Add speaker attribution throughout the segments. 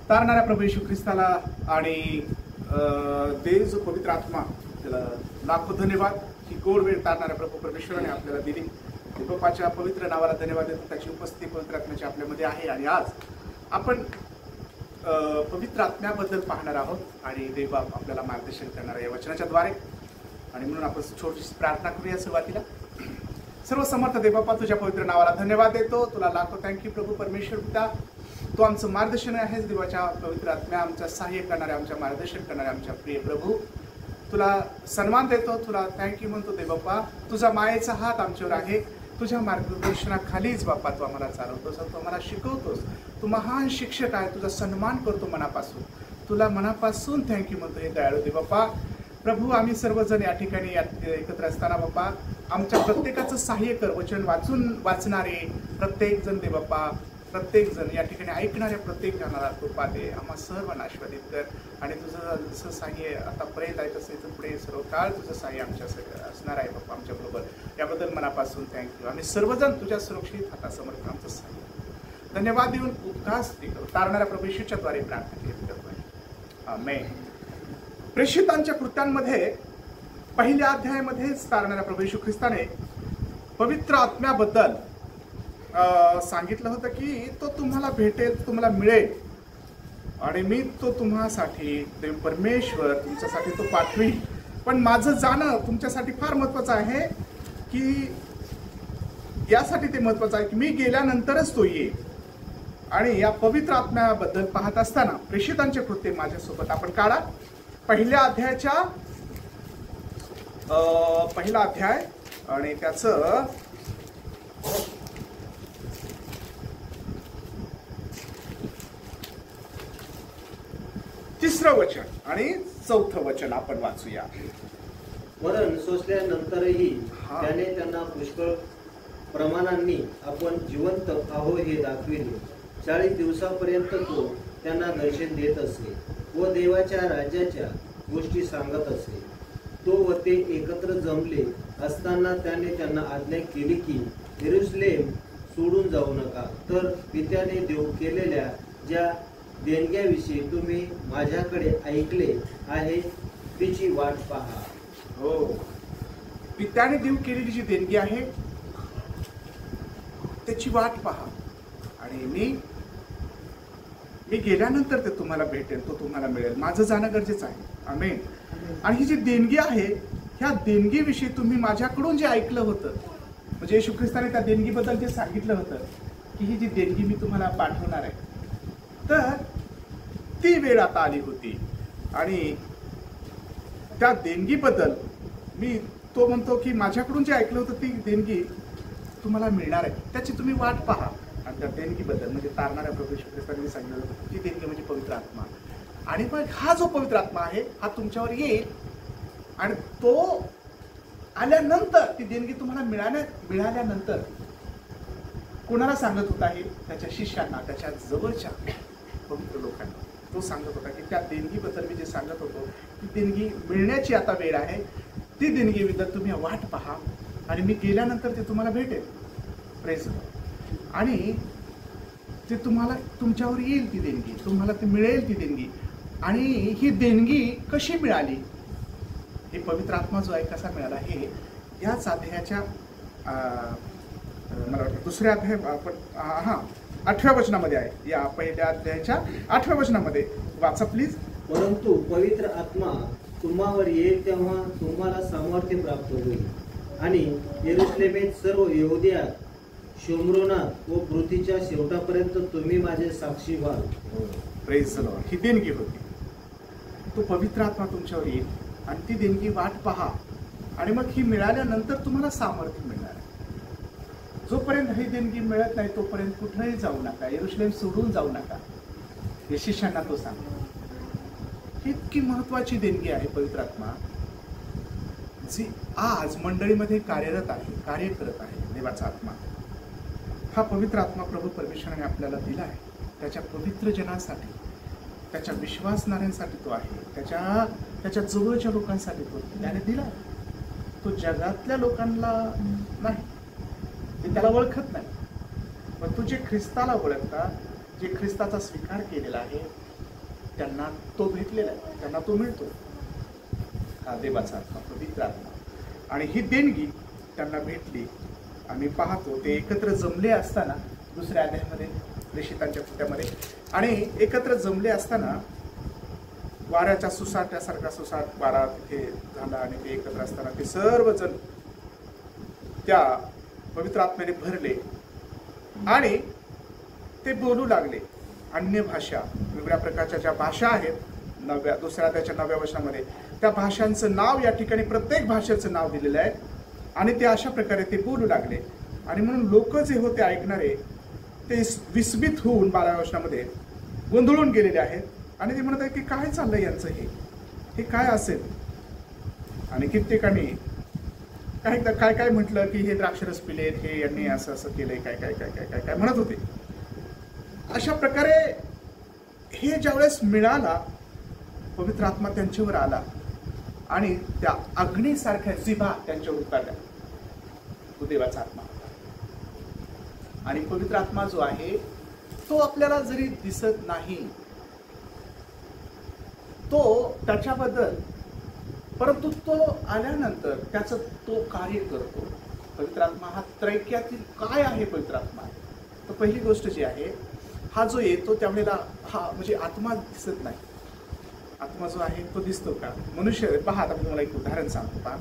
Speaker 1: तारणाऱ्या प्रभू येशू ख्रिस्ताला आणि देव जो पवित्र आत्मा त्याला लाखो धन्यवाद की गोड वेळ तारणाऱ्या प्रभू परमेश्वराने आपल्याला दिली. बाप्पाच्या पवित्र नावाला धन्यवाद देतो. त्याची उपस्थिती पवित्र आत्म्याची आपल्यामध्ये आहे आणि आज आपण पवित्र आत्म्याबद्दल पाहणार आहोत आणि देव बाप आपल्याला मार्गदर्शन करणार या वचनाच्या द्वारे. आणि म्हणून आपण छोटीशी प्रार्थना करूया सुरुवातीला. सर्व समर्थ देव बाप्पा तुझ्या पवित्र नावाला धन्यवाद देतो. तुला लाखो थँक्यू प्रभू परमेश्वर पिता. तो आमचं मार्गदर्शन आहेस. देवाच्या पवित्र आत्म्या आमच्या सहाय्य करणाऱ्या, आमच्या मार्गदर्शन करणाऱ्या आमच्या प्रिय प्रभू, तुला सन्मान देतो. तुला थँक्यू म्हणतो देव बाप्पा. तुझा मायेचा हात आमच्यावर आहे. तुझ्या मार्गदर्शनाखालीच बाप्पा तू आम्हाला चालवतोस, तू आम्हाला शिकवतोस. तू महान शिक्षक आहे. तुझा सन्मान करतो मनापासून. तुला मनापासून थँक्यू म्हणतो हे दयाळू देव बाप्पा. प्रभू आम्ही सर्वजण या ठिकाणी एकत्र असताना बाप्पा आमच्या प्रत्येकाचं सहाय्य कर. वचन वाचणारे प्रत्येक जण दे बाप्पा, प्रत्येक जण या ठिकाणी ऐकणाऱ्या प्रत्येक जणाला कृपा दे. आम्हा सर्वांना आशीर्वादित कर आणि तुझं जसं सहाय्य आतापर्यंत आहे तसं इथं पुढे सर्व काळ तुझं सहाय्य आमच्या असणार आहे बाप्पा आमच्याबरोबर. याबद्दल मनापासून थँक्यू. आम्ही सर्वजण तुझ्या सुरक्षित हातासमोर आमचं सहाय्य धन्यवाद देऊन उपकास करू. तारणाऱ्या प्रभू येशूच्या द्वारे प्रार्थना केली करतोय. आमेन. प्रेषितांच्या कृत्यांमध्ये पहिल्या अध्यायामध्येच तारणाऱ्या प्रभू येशू ख्रिस्ताने पवित्र आत्म्याबद्दल सांगितलं होतं की तो तुम्हाला भेटेल, तुम्हाला मिळेल आणि मी तो तुम्हासाठी देव परमेश्वर तुमच्यासाठी तो पाठवील. पण माझं जाणं तुमच्यासाठी फार महत्वाचं आहे की यासाठी ते महत्वाचं आहे की मी गेल्यानंतरच तो येईल. आणि या पवित्र आत्म्याबद्दल पाहत असताना प्रेषितांचे कृत्य माझ्यासोबत आपण काढा. पहिल्या अध्यायाच्या पहिला अध्याय आणि त्याचं 3रं वचन आणि 4थं वचन आपण वाचूया.
Speaker 2: मरण सोसल्यानंतरही त्याने त्यांना पुष्कळ प्रमाणांनी आपण जिवंत आहो हे दाखविले. 40 दिवसापर्यंत तो त्यांना दर्शन देत असे व देवाच्या राज्याच्या गोष्टी सांगत असे. तो व ते एकत्र जमले असताना त्याने त्यांना आज्ञा केली की यरूशलेम सोडून जाऊ नका, तर पित्याने देऊ केलेल्या ज्या देणग्याविषयी तुम्ही माझ्याकडे ऐकले आहे तिची वाट पहा.
Speaker 1: हो, पित्याने देऊ केलेली जी देणगी आहे त्याची वाट पहा. आणि मी गेल्यानंतर ते तुम्हाला भेटेल, तो तुम्हाला मिळेल. माझं जाणं गरजेचं आहे. आमेन. आणि ही जी देणगी आहे ह्या देणगीविषयी तुम्ही माझ्याकडून जे ऐकलं होतं, म्हणजे येशू ख्रिस्ताने त्या देणगीबद्दल जे सांगितलं होतं की ही जी देणगी मी तुम्हाला पाठवणार आहे, तर ती वेळ आता आली होती. आणि त्या देणगीबद्दल तो म्हणतो की माझ्याकडून जे ऐकलं होतं ती देणगी तुम्हाला मिळणार आहे, त्याची तुम्ही वाट पहा. आणि त्या देणगीबद्दल म्हणजे तारणाऱ्या प्रभू येशू ख्रिस्ताने सांगितलं ती देणगी म्हणजे पवित्र आत्मा. आणि मग हा जो पवित्र आत्मा आहे हा तुमच्यावर येईल आणि तो आल्यानंतर ती देणगी तुम्हाला मिळाल्यानंतर कोणाला सांगत होता? हे त्याच्या शिष्यांना, त्याच्या जवळच्या पवित्र लोकांना तो सांगत होता की त्या देणगीबद्दल मी जे सांगत होतो ती देणगी मिळण्याची आता वेळ आहे. ती देणगीबद्दल तुम्ही वाट पहा आणि मी गेल्यानंतर ते तुम्हाला भेटेल. प्रेज. आणि ते तुम्हाला तुमच्यावर येईल ती देणगी, तुम्हाला ते मिळेल ती देणगी. आणि ही देणगी कशी मिळाली, हे पवित्र आत्मा जो आहे कसा मिळाला हे याच अध्यायाच्या मला वाटतं 2ऱ्या अध्याय आपण 8व्या वचनामध्ये आहे. या पहिल्या अध्यायाच्या 8व्या वचनामध्ये वाचा प्लीज.
Speaker 2: परंतु पवित्र आत्मा तुम्हावर येईल तेव्हा तुम्हाला सामर्थ्य प्राप्त होईल आणि यरूशलेमेत सर्व यहूदियात, शोमरोनात व पृथ्वीच्या शेवटापर्यंत तुम्ही माझे साक्षी व्हाल.
Speaker 1: Praise the Lord. ही देणगी होती. तो पवित्र आत्मा तुमच्यावर येईल आणि ती देणगी वाट पहा. आणि मग ही मिळाल्यानंतर तुम्हाला सामर्थ्य मिळणार आहे. जोपर्यंत ही देणगी मिळत नाही तोपर्यंत कुठेही जाऊ नका, यरूशलेम सोडून जाऊ नका. हे शिष्यांना तो सांगतो. ही इतकी महत्वाची देणगी आहे पवित्र आत्मा, जी आज मंडळीमध्ये कार्यरत आहे, कार्य करत आहे. देवाचा आत्मा, हा पवित्र आत्मा प्रभू परमेश्वराने आपल्याला दिला आहे त्याच्या पवित्र जनासाठी, त्याच्या विश्वासणाऱ्यांसाठी तो आहे. त्याच्या जवळच्या लोकांसाठी तो त्याने दिला. तो जगातल्या लोकांना नाही, ते त्याला ओळखत नाही. पण तो जे ख्रिस्ताला ओळखतात जे ख्रिस्ताचा स्वीकार केलेला आहे त्यांना तो भेटलेला आहे, त्यांना तो मिळतो, हा देवाचा आत्मा, पवित्र आत्मा. आणि ही देणगी त्यांना भेटली. आम्ही पाहतो ते एकत्र जमले असताना दुसऱ्या अध्यायामध्ये प्रेषितांच्या कृत्यामध्ये, आणि एकत्र जमले असताना वाऱ्याच्या सुसाट्यासारखा सुसाट वारा तिथे झाला आणि ते एकत्र असताना ते सर्वजण त्या पवित्र आत्म्याने भरले आणि ते बोलू लागले अन्य भाषा, वेगवेगळ्या प्रकारच्या ज्या भाषा आहेत दुसऱ्या त्याच्या 9व्या वर्षामध्ये त्या भाषांचं नाव या ठिकाणी प्रत्येक भाषेचं नाव दिलेलं आहे. आणि ते अशा प्रकारे ते बोलू लागले. आणि म्हणून लोक जे होते ऐकणारे ते विस्मित होऊन 12व्या वर्षामध्ये गोंधळून गेलेले आहेत. आणि ते म्हणत आहेत की काय चाललंय यांचं, हे काय असेल. आणि कित्येकाने काय काय म्हटलं की हे द्राक्षरस पिलेत, हे यांनी असं असं केलंय, काय काय काय काय काय काय म्हणत होते. अशा प्रकारे हे ज्यावेळेस मिळाला, पवित्र आत्मा त्यांच्यावर आला आणि त्या अग्नीसारख्या जिभा त्यांच्यावर उतरल्या. तो देवाचा आत्मा होता. आणि पवित्र आत्मा जो आहे तो आपल्याला जरी दिसत नाही, तो त्याच्याबद्दल, परंतु तो आल्यानंतर त्याचं तो कार्य करतो. पवित्र आत्मा हा त्रैक्यातील काय आहे पवित्र आत्मा? तर पहिली गोष्ट जी आहे, हा जो येतो त्यावेळेला हा म्हणजे आत्मा दिसत नाही. आत्मा जो आहे तो दिसतो का? मनुष्य पहा, आता मी तुम्हाला एक उदाहरण सांगतो. पहा,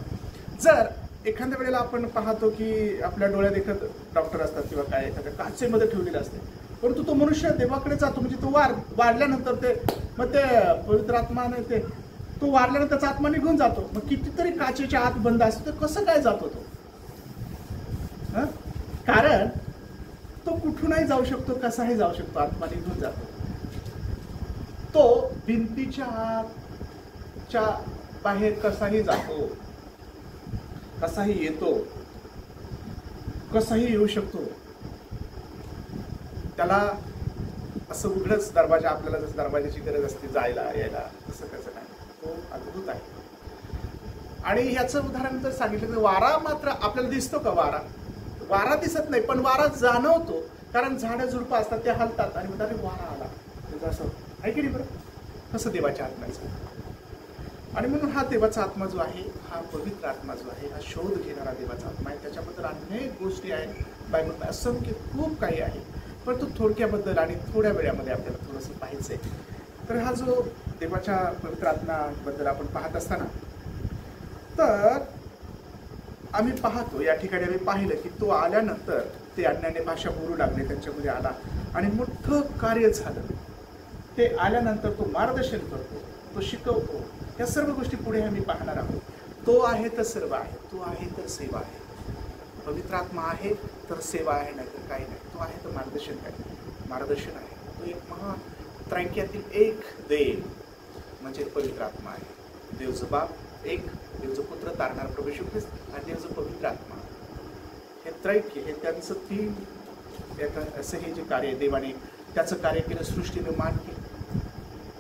Speaker 1: जर एखाद्या वेळेला आपण पाहतो की आपल्या डोळ्यात एखाद डॉक्टर असतात किंवा काय एखाद्या काचेमध्ये ठेवलेलं असते, परंतु तो मनुष्य देवाकडे जातो, म्हणजे तो वाढल्यानंतर ते मग ते पवित्र आत्माने तो वारल्यानंतर त्याचा आत्मा निघून जातो. मग कितीतरी काचेच्या आत बंद असतो, तर कसं काय जातो तो? कारण तो कुठूनही जाऊ शकतो, कसाही जाऊ शकतो, आत्मा निघून जातो. तो भिंतीच्या आतच्या बाहेर कसाही जातो, कसाही येतो, कसाही येऊ शकतो. त्याला असं उघडच दरवाजा, आपल्याला जसं दरवाजाची गरज असते जायला यायला, तसं कसं नाही, तो अद्भुत आहे. आणि ह्याचं उदाहरण जर सांगितलं तर वारा मात्र आपल्याला दिसतो का? वारा दिसत नाही, पण वारा जाणवतो. कारण झाडं झुडपं असतात, ते हलतात आणि म्हणतात वारा आला, त्याचं असं आहे की नाही बरं? कसं देवाच्या आत्म्याचं. आणि म्हणून हा देवाचा आत्मा जो आहे, हा पवित्र आत्मा जो आहे, हा शोध घेणारा देवाचा आत्मा आहे. त्याच्याबद्दल अनेक गोष्टी आहेत बायबलमध्ये, असंख्य खूप काही आहे, परंतु थोडक्याबद्दल आणि थोड्या वेळामध्ये आपल्याला थोडंसं पाहायचं आहे. तर हा जो देवाच्या पवित्र आत्म्याबद्दल आपण पाहत असताना, तर आम्ही पाहतो या ठिकाणी आम्ही पाहिलं की तो आल्यानंतर ते अन्यान्य भाषा बोलू लागले, त्यांच्यामध्ये आला आणि मोठं कार्य झालं. ते आल्यानंतर तो मार्गदर्शन करतो, तो शिकवतो. या सर्व गोष्टी पुढे आम्ही पाहणार आहोत. तो आहे तर सर्व आहे, तो आहे तर सेवा आहे. पवित्र आत्मा आहे तर सेवा आहे, नाही तर काही नाही. तो आहे तर मार्गदर्शन आहे. तो एक महात्रैक्यातील एक देव म्हणजे पवित्र आत्मा आहे. देवचं बाप एक, देवचं पुत्र तारणार प्रभू येशू ख्रिस्त आणि देवचं पवित्र आत्मा, हे त्रैक्य, हे त्यांचं तीन असं हे जे कार्य देवाने त्याचं कार्य केलं. सृष्टी निर्माण केली,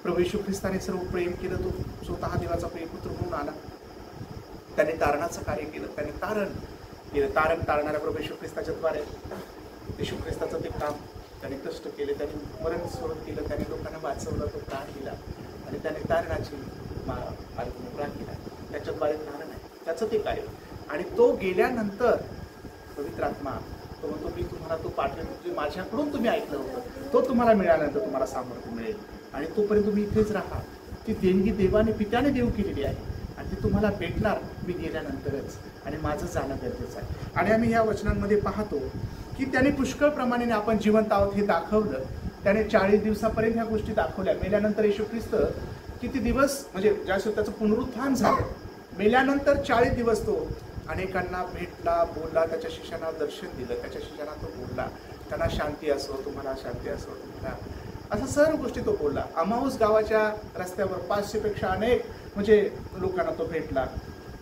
Speaker 1: प्रभू येशू ख्रिस्ताने सर्व प्रेम केलं, तो स्वतः देवाचा प्रेमपुत्र म्हणून आला. त्याने तारणाचं कार्य केलं, त्याने तारण तारणाऱ्या प्रभू येशू ख्रिस्ताच्या द्वारे येशू ख्रिस्ताचं ते काम त्याने कष्ट केले, त्याने मरण सहन केलं, त्याने लोकांना वाचवलं, तो प्राण दिला आणि त्याने तारणाची मार्ग मोकळा केला. त्याच्याद्वारे तारण आहे, त्याचं ते कार्य. आणि तो गेल्यानंतर पवित्र आत्मा तो म्हणतो, मी तुम्हाला तो पाठवेन, जे माझ्याकडून तुम्ही ऐकलं होतं तो तुम्हाला मिळाल्यानंतर तुम्हाला सामर्थ्य मिळेल. आणि तोपर्यंत तुम्ही इथेच राहा. ती देणगी देवाने पित्याने देव केलेली आहे आणि ती तुम्हाला भेटणार मी गेल्यानंतरच, आणि माझं जाणं गरजेचं आहे. आणि आम्ही ह्या वचनांमध्ये पाहतो की त्याने पुष्कळ प्रमाणाने आपण जिवंत आहोत हे दाखवलं. त्याने 40 दिवसापर्यंत ह्या गोष्टी दाखवल्या. मेल्यानंतर येशू ख्रिस्त किती दिवस, म्हणजे ज्यावेळेस त्याचं पुनरुत्थान झालं, मेल्यानंतर 40 दिवस तो अनेकांना भेटला, बोलला, त्याच्या शिष्यांना दर्शन दिलं, त्याच्या शिष्यांना तो बोलला, त्यांना शांती असो, तुम्हाला शांती असो, तुम्हाला असं सर्व गोष्टी तो बोलला. अमाऊस गावाच्या रस्त्यावर 500पेक्षा अनेक म्हणजे लोकांना तो भेटला,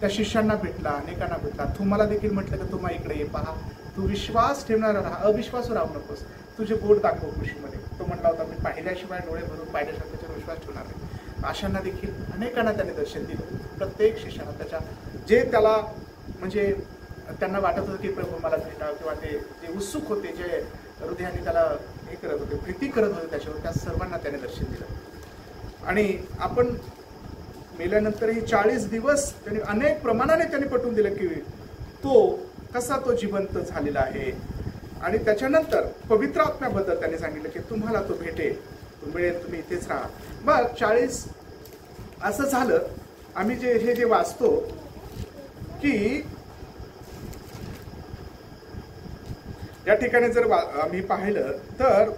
Speaker 1: त्या शिष्यांना भेटला, अनेकांना भेटला. तुम्हाला देखील म्हटलं की तुम्हा इकडे ये, पहा, तू विश्वास ठेवणारा राहा, अविश्वासू राहू नकोस, तुझे बोट दाखव कृषीमध्ये. तो म्हटला होता, मी पाहिल्याशिवाय डोळे भरून पाहिल्याशिवाय त्याच्यावर विश्वास ठेवणार नाही. अशांना देखील अनेकांना त्याने दर्शन दिलं. प्रत्येक शिष्याला त्याच्या जे त्याला म्हणजे त्यांना वाटत होतं की प्रभू मला भेटावं, किंवा ते जे उत्सुक होते, जे हृदयाने त्याला हे करत होते, प्रीती करत होते त्याच्यावर, त्या सर्वांना त्याने दर्शन दिलं. आणि आपण मेल्यानंतरही 40 दिवस त्यांनी अनेक प्रमाणाने त्यांनी पटवून दिलं की तो कसा तो जिवंत झालेला आहे. आणि त्याच्यानंतर पवित्र आत्म्याबद्दल त्यांनी सांगितलं की तुम्हाला तो भेटेल, तो मिळेल, तुम्ही इथेच राहा. मग 40 असं झालं. आम्ही जे वाचतो की या ठिकाणी जर आम्ही पाहिलं तर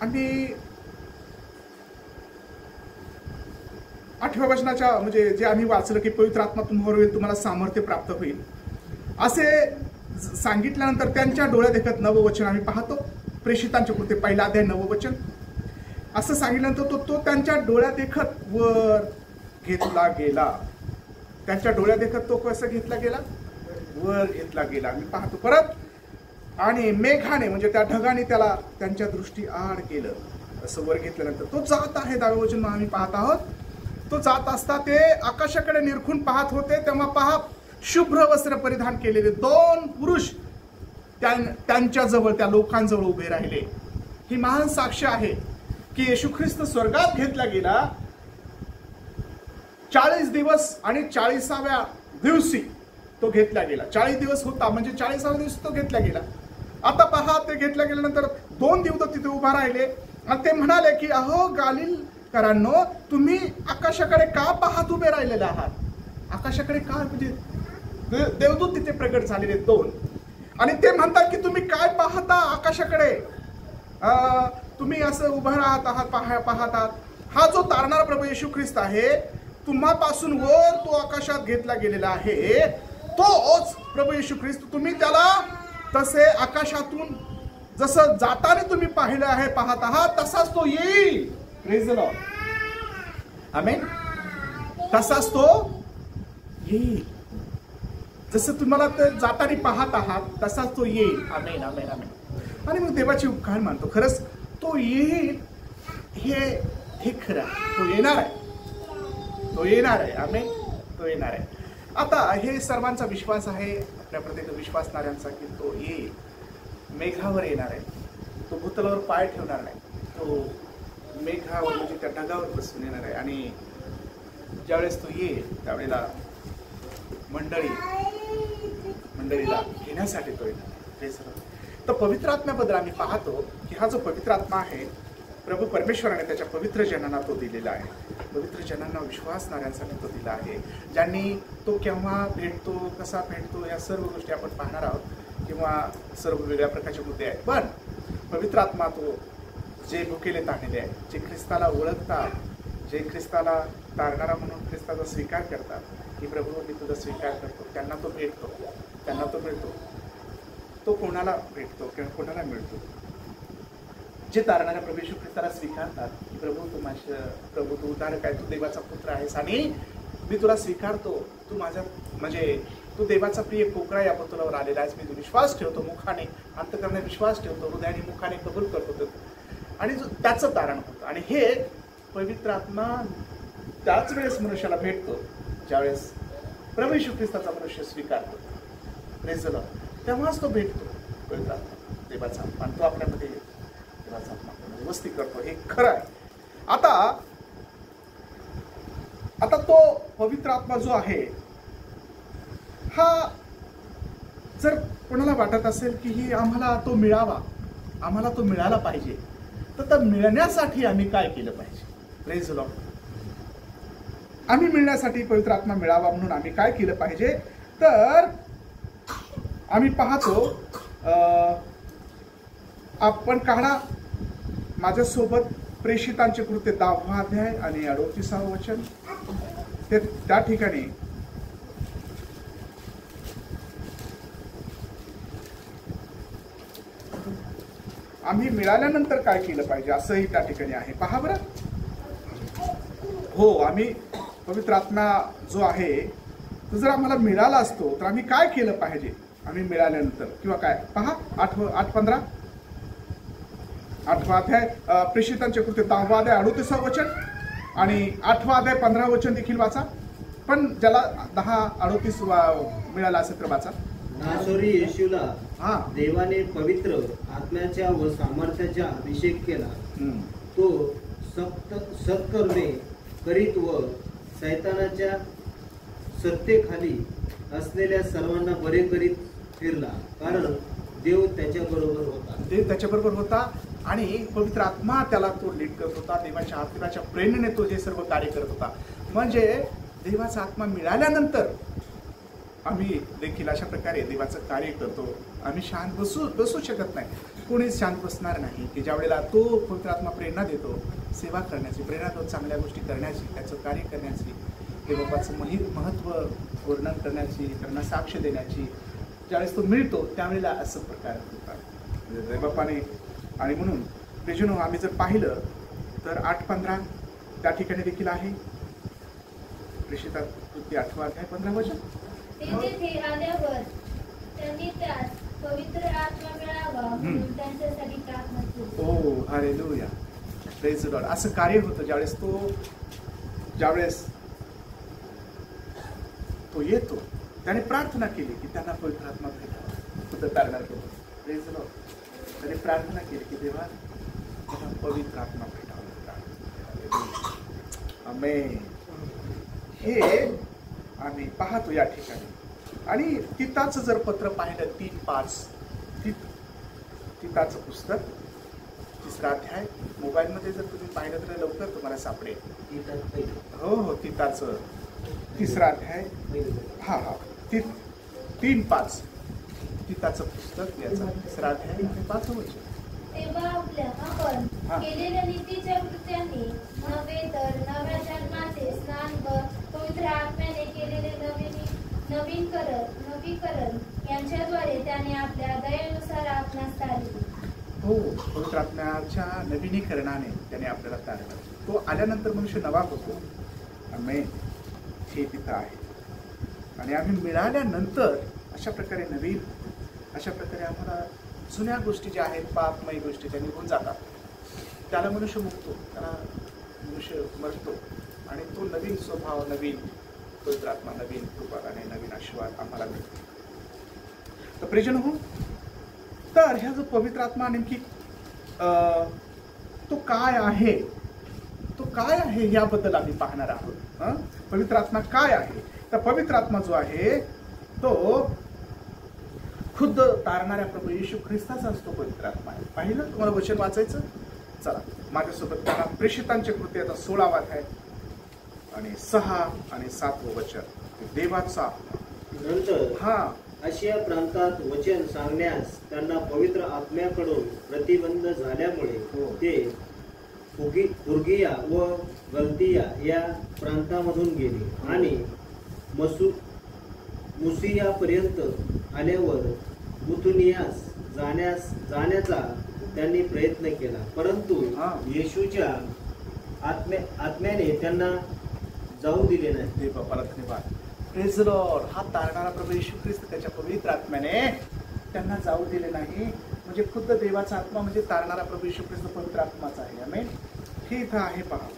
Speaker 1: आम्ही 8व्या वचनाच्या म्हणजे जे आम्ही वाचलं की पवित्र आत्मा तुम्हावर होईल, तुम्हाला सामर्थ्य प्राप्त होईल असे सांगितल्यानंतर त्यांच्या डोळ्यात देखत 9वं वचन आम्ही पाहतो. प्रेषितांच्या कृत्ये 1 अध्याय 9वं वचन असं सांगितल्यानंतर तो त्यांच्या डोळ्यात देखत वर घेतला गेला. त्यांच्या डोळ्यात देखत तो कसा घेतला गेला? वर घेतला गेला. आम्ही पाहतो परत. आणि मेघाने म्हणजे त्या ढगाने त्याला त्यांच्या दृष्टी आड केलं. असं वर घेतल्यानंतर तो जात आहे. 10वें वचन आम्ही पाहत आहोत. तो जात असता ते आकाशाकडे निरखून पाहत होते, तेव्हा पहा शुभ्र वस्त्र परिधान केलेले 2 पुरुष त्यांच्या जवळ, त्या लोकांजवळ उभे राहिले. ही महान साक्ष आहे की येशू ख्रिस्त स्वर्गात घेतला गेला. 40 दिवस आणि 40व्या दिवशी तो घेतला गेला. 40 दिवस होता म्हणजे 40व्या दिवशी तो घेतला गेला. आता पहा, ते घेतल्या गेल्यानंतर 2 दिवस तिथे उभा राहिले आणि ते म्हणाले की अहो गालिलकरांनो, तुम्ही आकाशाकडे का पाहत उभे राहिलेले आहात? आकाशाकडे का? म्हणजे देवदूत तिथे प्रकट झालेले 2. आणि ते म्हणतात की तुम्ही काय पाहता आकाशाकडे? तुम्ही असं उभं आहात पाहत आहात. हा जो तारणारा प्रभू येशू ख्रिस्त आहे, तुम्हापासून वर तो आकाशात घेतला गेलेला आहे, तोच प्रभू येशू ख्रिस्त. तुम्ही त्याला तसे आकाशातून जसं जाताना तुम्ही पाहिलं आहे, पाहत आहात, तसाच तो येईल. Praise the lord. आमेन. तसाच तो येईल. जसं तुम्हाला ते जाताना पाहत आहात तसाच तो येईल. आमेन आमेन आमेन. आणि मग देवाची उपकार मानतो. खरंच तो येईल हे खरं. तो येणार आहे. तो येणार आहे. आमेन. तो येणार आहे. आता हे सर्वांचा विश्वास आहे, आपल्या प्रत्येक विश्वासणाऱ्यांचा, की तो येईल. मेघावर येणार आहे. तो भूतलावर पाय ठेवणार नाही. तो मेघावर म्हणजे त्या ढगावर बसून येणार आहे. आणि ज्यावेळेस तो येईल त्यावेळेला मंडळीला घेण्यासाठी तो येणार. तर पवित्र आत्म्याबद्दल आम्ही पाहतो की हा जो पवित्र आत्मा आहे, प्रभू परमेश्वराने त्याच्या पवित्र जनांना तो दिलेला आहे. पवित्र जनांना विश्वासणाऱ्यांसाठी तो दिला आहे. ज्यांनी तो केव्हा भेटतो, कसा भेटतो, या सर्व गोष्टी आपण पाहणार आहोत किंवा सर्व वेगळ्या प्रकारचे मुद्दे आहेत. पण पवित्र आत्मा तो जे भुकेले ताणलेले आहेत, जे ख्रिस्ताला ओळखतात, जे ख्रिस्ताला तारणारा म्हणून ख्रिस्ताचा स्वीकार करतात की प्रभू मी तुझा स्वीकार करतो, त्यांना तो भेटतो, त्यांना तो मिळतो. तो कोणाला भेटतो किंवा कोणाला मिळतो? जे तारणाऱ्या प्रभू येशू ख्रिस्ताला स्वीकारतात की प्रभू तू उद्धारक आहे, तू देवाचा पुत्र आहेस आणि मी तुला स्वीकारतो, तू माझ्या म्हणजे तू देवाचा प्रिय पोकळा या पृथ्वीवर आलेला आहेस. मी तू विश्वास ठेवतो, मुखाने अंतःकरणाने विश्वास ठेवतो, हृदयाने मुखाने कबूल करतो आणि त्याचं तारण होतं. आणि हे पवित्र आत्मा त्याच वेळेस मनुष्याला भेटतो ज्यावेळेस प्रभू येशू ख्रिस्ताचा मनुष्य स्वीकारतो. Praise the Lord. तेव्हाच तो भेटतो पवित्र आत्मा, देवाचा आत्मा. तो आपल्यामध्ये देवाचा आत्मा वस्ती करतो. हे खरं आहे. आता तो पवित्र आत्मा जो आहे हा जर कोणाला वाटत असेल की ही आम्हाला तो मिळावा, आम्हाला तो मिळाला पाहिजे, तर मिळण्यासाठी आम्ही काय केलं पाहिजे? Praise the Lord. आम्ही मिळण्यासाठी पवित्र आत्मा मिळावा म्हणून आम्ही काय केलं पाहिजे? तर आम्ही पाहतो, आपण काढा माझ्यासोबत प्रेषितांचे कृत्य 10वा अध्याय आणि 38वे वचन. ते त्या ठिकाणी आम्ही मिळाल्यानंतर काय केलं पाहिजे असंही त्या ठिकाणी आहे. पहा बरं. हो, आम्ही पवित्र आत्मा जो आहे तो जर आम्हाला मिळाला असतो तर आम्ही काय केलं पाहिजे आम्ही मिळाल्यानंतर किंवा काय? पहा 8:15 8वा अध्याय प्रेषितांचे कृत्य 10वा अध्याय 38वे वचन आणि 8वा अध्याय 15वे वचन देखील वाचा. पण ज्याला 10:38 मिळाला असेल तर वाचा.
Speaker 2: नासोरी येशूला
Speaker 1: हा
Speaker 2: देवाने पवित्र आत्म्याच्या व सामर्थ्याचा अभिषेक केला. तो सत्कर्मे करीत व सैतानाच्या सत्तेखाली असलेल्या सर्वांना बरे करीत फिरला, कारण देव त्याच्याबरोबर होता.
Speaker 1: देव त्याच्याबरोबर होता आणि पवित्र आत्मा त्याला तो लीड करत होता. देवाच्या आत्म्याच्या प्रेरणेने तो हे सर्व कार्य करत होता. म्हणजे देवाचा आत्मा मिळाल्यानंतर आम्ही देखील अशा प्रकारे देवाचं कार्य करतो. आम्ही शांत बसू शकत नाही. कोणीच शांत बसणार नाही की ज्या वेळेला तो पवित्र आत्मा प्रेरणा देतो सेवा करण्याची, प्रेरणा देतो चांगल्या गोष्टी करण्याची, त्याचं कार्य करण्याची, देवबापाचं महत्त्व वर्णन करण्याची, त्यांना साक्ष देण्याची. ज्यावेळेस तो मिळतो त्यावेळेला असं प्रकार होतात देवबापाने. आणि म्हणून प्रियजनो, आम्ही जर पाहिलं तर 8:15 त्या ठिकाणी देखील आहे. प्रेषितात कृती 8वा अध्याय 15 वचन.
Speaker 3: तेथे आल्यावर त्यांनी त्यास पवित्र आत्मा मिळावा म्हणून त्यांच्यासाठी प्रार्थना केली.
Speaker 1: ओ हालेलुया, प्रेज द लॉर्ड. असं कार्य होतं ज्यावेळेस तो येतो त्याने प्रार्थना केली की त्यांना पवित्र आत्मा भेटावा. खुद्द तारणार केलं. Praise the Lord. त्याने प्रार्थना केली की देवा त्यांना पवित्र आत्मा भेटावा. आमेन. हे आम्ही पाहतो या ठिकाणी. आणि तिताचं जर पत्र पाहिलं 3:5 तिताचं पुस्तक 3रा अध्याय मोबाईलमध्ये जर तुम्ही पाहिलं तर लवकर तुम्हाला सापडेल. हो तिताचं 3रा अध्याय. हा 3:5 तिताचं पुस्तक याचा 3रा अध्याय 5वं वचन.
Speaker 3: तेव्हा आपण केलेल्या नीतीच्या कृत्यांनी नव्हे तर नव्या जन्माचे स्नान व पवित्र आत्म्याने केलेले नवीकरण यांच्याद्वारे त्याने आपल्या दयेनुसार आपणास तारले.
Speaker 1: हो, पवित्र आत्म्याच्या नवीनीकरणाने त्याने आपल्याला तारलं. तो आल्यानंतर मनुष्य नवा होतो. आमेन. हे तिथं आहे. आणि आम्ही मिळाल्यानंतर अशा प्रकारे अशा प्रकारे आम्हाला जुन्या गोष्टी ज्या आहेत, पापमय गोष्टी त्या निघून जातात. त्याला मनुष्य मुक्तो, त्याला मनुष्य मरतो आणि तो नवीन स्वभाव, नवीन पवित्र आत्मा, नवीन कृपा आणि नवीन आशीर्वाद आम्हाला मिळतो. तर प्रियजन हो, तर ह्या जो पवित्र आत्मा नेमकी तो काय आहे याबद्दल आम्ही पाहणार आहोत. पवित्र आत्मा काय आहे? तर पवित्र आत्मा जो आहे तो खुद्द तारणाऱ्या प्रभू येशू ख्रिस्ताचा असतो पवित्र आत्मा आहे. पाहिलं तुम्हाला वचन वाचायचं. चला माझ्यासोबत त्यांना प्रेषितांचे कृती आता 16वा अध्याय आणि 6 आणि 7वं वचन. देवाचा
Speaker 2: नंतर आशिया प्रांतात वचन सांगण्यास त्यांना पवित्र आत्म्याकडून प्रतिबंध झाल्यामुळे ते फुर्गिया व गलतिया या प्रांतामधून गेले आणि मुसियापर्यंत आल्यावर बुथुनियास जाण्याचा त्यांनी प्रयत्न केला, परंतु येशूच्या आत्म्याने त्यांना जाऊ दिले नाही.
Speaker 1: देवाला धन्यवाद. Praise the Lord. हा तारणारा प्रभू येशू ख्रिस्त त्याच्या पवित्र आत्म्याने त्यांना जाऊ दिले नाही. म्हणजे खुद्द देवाचा आत्मा म्हणजे तारणारा प्रभू येशू ख्रिस्त पवित्र आत्माचा आहे. आमेन. हे इथं आहे पहा.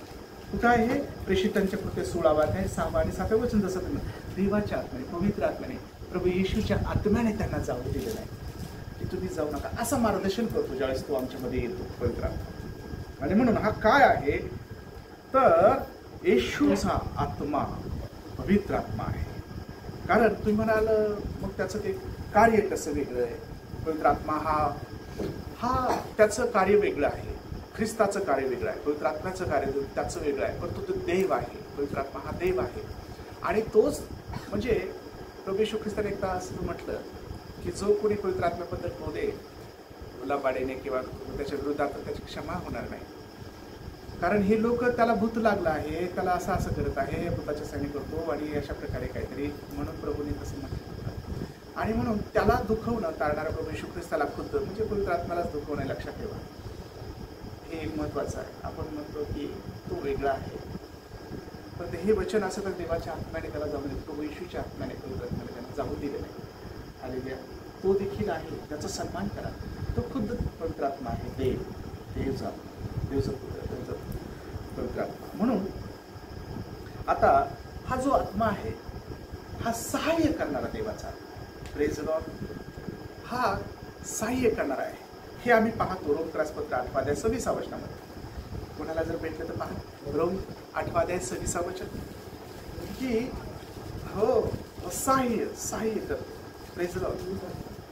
Speaker 1: कुठं आहे? प्रेषितांच्या कृत्य 16वा अध्याय 6 आणि 7वं वचन. जसं तुम्ही देवाच्या आत्म्याने, पवित्र आत्म्याने, प्रभू येशूच्या आत्म्याने त्यांना जाऊ दिले नाही की तुम्ही जाऊ नका, असं मार्गदर्शन करतो ज्यावेळेस तो आमच्यामध्ये येतो पवित्र आत्मा. आणि म्हणून हा काय आहे तर येशूचा आत्मा पवित्र आत्मा आहे. कारण तुम्ही म्हणाल मग त्याचं ते कार्य कसं वेगळं आहे? पवित्र आत्मा हा त्याचं कार्य वेगळं आहे. ख्रिस्ताचं कार्य वेगळं आहे. पवित्र आत्म्याचं कार्य त्याचं वेगळं आहे. परंतु तो देव आहे. पवित्र आत्मा हा देव आहे. आणि तोच म्हणजे प्रभू येशू ख्रिस्ताने एकदा असं म्हटलं की जो कोणी पवित्र आत्म्याबद्दल बोले लबाडेने किंवा त्याच्या विरोधात त्याची क्षमा होणार नाही. कारण हे लोक त्याला भूत लागलं आहे, त्याला असं करत आहे, भूताच्या सैनिक करतो आणि अशा प्रकारे काहीतरी म्हणून प्रभूने तसं म्हटलं. आणि म्हणून त्याला दुखवणं तारणारा प्रभू येशू ख्रिस्ताला खुद्द म्हणजे पवित्र आत्म्यालाच दुखवणं. लक्षात ठेवा, हे एक महत्वाचं आहे. आपण म्हणतो की तो वेगळा आहे, पण हे वचन असं तर देवाच्या आत्म्याने त्याला जाऊ दिले, प्रभू येशूच्या आत्म्याने पवित्र आत्म्याने त्यांना जाऊ दिले नाही. हालेलुया. तो देखील आहे, त्याचा सन्मान करा. तो खुद्द पवित्र आत्मा आहे. देवचा पवित्र आत्मा. म्हणून आता हा जो आत्मा आहे हा सहाय्य करणारा देवाचा आत्मा. प्रेज लॉर्ड, हा सहाय्य करणार आहे. हे आम्ही पाहतो रोमक्रसपत्र 8:26 वचनामध्ये. कोणाला जर भेटलं तर पहा रोम 8:26 वचन, की हो सहाय्य करतो. Praise Lord.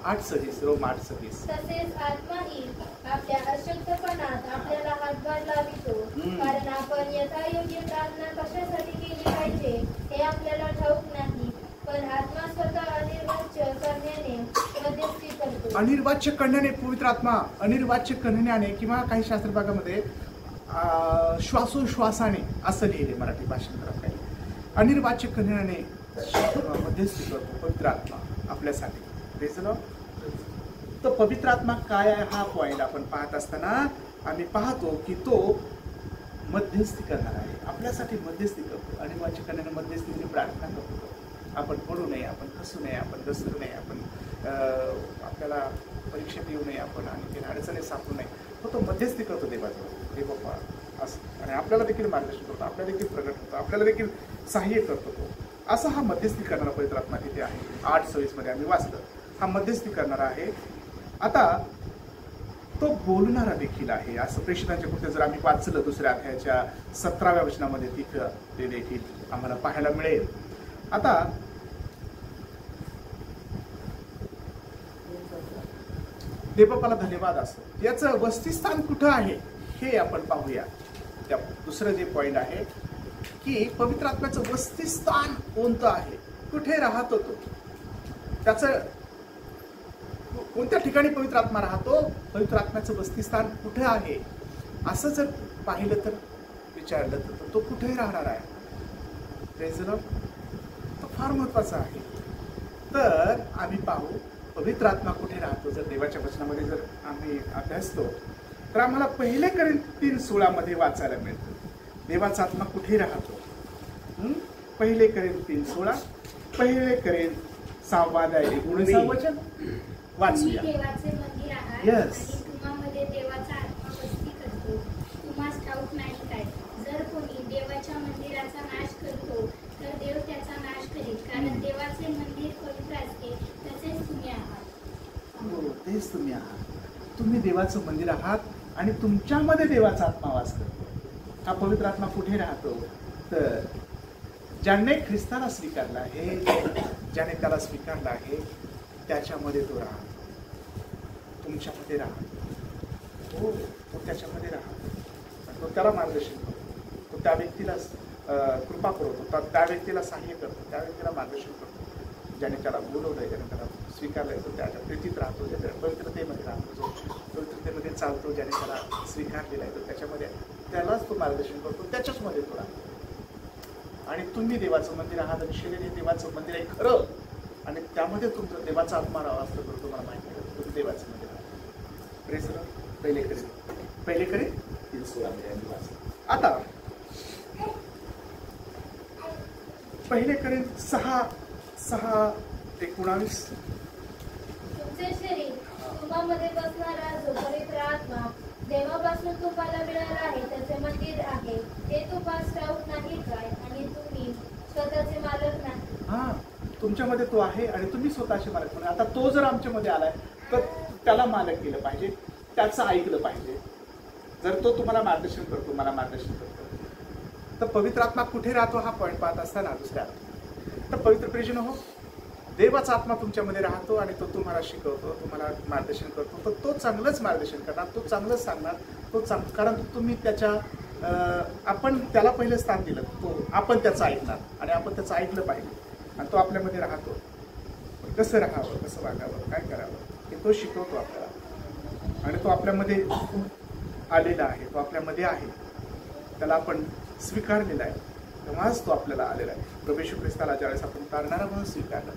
Speaker 1: 8:26 रोम 8:26.
Speaker 3: तसेच आत्माही आपल्या अशक्तपणात आपल्याला हातभार लावितो, कारण आपण यथायोग्य प्रार्थना कशासाठी केली पाहिजे हे आपल्याला ठाऊक नाही, पण आत्मा स्वतः अनिर्वाच्य करण्याने मध्यस्थी करतो.
Speaker 1: अनिर्वाच्य करण्याने, पवित्र आत्मा अनिर्वाच्य करण्याने, किंवा काही शास्त्र भागामध्ये श्वासोश्वासाने असं लिहिले मराठी भाषांतरात काही, अनिर्वाच्य करण्याने मध्यस्थी करतो पवित्र आत्मा आपल्यासाठी. तर पवित्र आत्मा काय आहे हा पॉइंट आपण पाहत असताना आम्ही पाहतो की तो मध्यस्थी करणार आहे, आपल्यासाठी मध्यस्थी करतो. अनिर्वाच्य करण्याने मध्यस्थीची प्रार्थना करतो. आपण पडू नये, आपण फसू नये, आपण घसरू नये, आपण आपल्याला परीक्षेत येऊ नये, आपण आणि ते अडचणी सापडू नये, तो मध्यस्थी करतो देवाजवळ. हे बाप्पा असं, आणि आपल्याला देखील मार्गदर्शन करतो, आपल्याला देखील प्रगट होतो, आपल्याला देखील सहाय्य करतो तो. असा हा मध्यस्थी करणारा पवित्र आत्मा तिथे आहे. 8:26 मध्ये आम्ही वाचलं. हा मध्यस्थी करणारा आहे. आता तो बोलणारा देखील आहे. असं प्रेषितांच्या कृत्य जर आम्ही वाचलं 2 अध्यायाच्या 17व्या वचनामध्ये तिथं ते देखील आम्हाला पाहायला मिळेल. आता देवबापाला धन्यवाद असो. याचं वसतिस्थान कुठं आहे हे आपण पाहूया. त्या दुसरं जे पॉइंट आहे की पवित्र आत्म्याचं वसतिस्थान कोणतं आहे, कुठे राहतो तो, त्याचं कोणत्या ठिकाणी पवित्र आत्मा राहतो, पवित्र आत्म्याचं वसतिस्थान कुठे आहे, असं जर पाहिलं तर विचारलं तर तो कुठे राहणार आहे. Praise the Lord. तो फार महत्वाचा आहे. तर आम्ही पाहू पवित्र आत्मा कुठे राहतो. जर देवाच्या वचनामध्ये जर आम्ही अभ्यासतो तर आम्हाला 1 कोरिंथी 3:16 मध्ये वाचायला मिळतं देवाचा आत्मा कुठे राहतो. 1 कोरिंथी 3:16, 1 कोरिंथी 6:19 वचन वाचूया.
Speaker 4: देवाचे मंदिर आहात
Speaker 1: Yes.
Speaker 4: आणि तुम्हामध्ये देवाचा आत्मा वस्ती करतो. तुम्हास ठाऊक नाही काय, जर कोणी देवाच्या मंदिराचा नाश करतो तर देव त्याचा नाश करेल, कारण देवाचे मंदिर पवित्र असते, तसेच तुम्ही आहात.
Speaker 1: हो, तेच तुम्ही आहात. तुम्ही देवाचं मंदिर आहात आणि तुमच्यामध्ये देवाचा आत्मा वास करतो. हा पवित्र आत्मा कुठे राहतो तर ज्याने ख्रिस्ताला स्वीकारला आहे, ज्याने त्याला स्वीकारला आहे त्याच्यामध्ये तो राहतो. तुमच्यामध्ये राहतो. हो, तो त्याच्यामध्ये राहतो. तो त्याला मार्गदर्शन करतो. तो त्या व्यक्तीला कृपा करतो, त्या व्यक्तीला सहाय्य करतो, त्या व्यक्तीला मार्गदर्शन करतो. ज्याने त्याला बोलवलंय, ज्याने त्याला स्वीकारलंय, तो त्याच्या प्रीतीत राहतो, ज्याच्या पवित्रतेमध्ये राहतो, जो पवित्रतेमध्ये चालतो, ज्याने त्याला स्वीकारलेला आहे तो त्याच्यामध्ये, त्यालाच तो मार्गदर्शन करतो, त्याच्याचमध्ये तो राहतो. आणि तुम्ही देवाचं मंदिर आहात आणि शरीर हे देवाचं मंदिर आहे खरं, आणि त्यामध्ये तुमचं देवाचा आत्मा राहावा असतो करून तुम्हाला माहिती आहे. तुम्ही देवाचं मंदिर आहात. प्रेस पहिले करे 3:16 मध्ये वाचलं. आता 1 कोरिंथी 6:19
Speaker 3: तुमचे शरीर तुम्हामध्ये बसणारा जो पवित्र आत्मा देवापासून तुम्हाला मिळाला आहे त्याचे मंदिर आहे, हे तुम्हाला ठाऊक नाही काय, आणि तुम्ही स्वतःचे मालक नाही.
Speaker 1: हा, तुमच्यामध्ये तो आहे आणि तुम्ही स्वतःचे मालक नाही. आता तो जर आमच्यामध्ये आलाय तर त्याला मालक केलं पाहिजे, त्याचं ऐकलं पाहिजे. जर तो तुम्हाला मार्गदर्शन करतो, मला मार्गदर्शन करतो, तर पवित्र आत्मा कुठे राहतो हा पॉईंट पाहत असताना दुसऱ्या तर पवित्र प्रियजन हो, देवाचा आत्मा तुमच्यामध्ये राहतो आणि तो तुम्हाला शिकवतो, तुम्हाला मार्गदर्शन करतो. तर तो चांगलंच मार्गदर्शन करणार, तो चांगलंच सांगणार, तो कारण तुम्ही त्याच्या आपण त्याला पहिलं स्थान दिलं, तो आपण त्याचं ऐकणार आणि आपण त्याचं ऐकलं पाहिजे. आणि तो आपल्यामध्ये राहतो. कसं राहावं, कसं वागावं, काय करावं हे तो शिकवतो आपल्याला. आणि तो आपल्यामध्ये आलेला आहे, तो आपल्यामध्ये आहे, त्याला आपण स्वीकारलेला आहे, तेव्हाच तो आपल्याला आलेला आहे. प्रभू येशू ख्रिस्ताला ज्यावेळेस आपण तारणारा म्हणून स्वीकारलं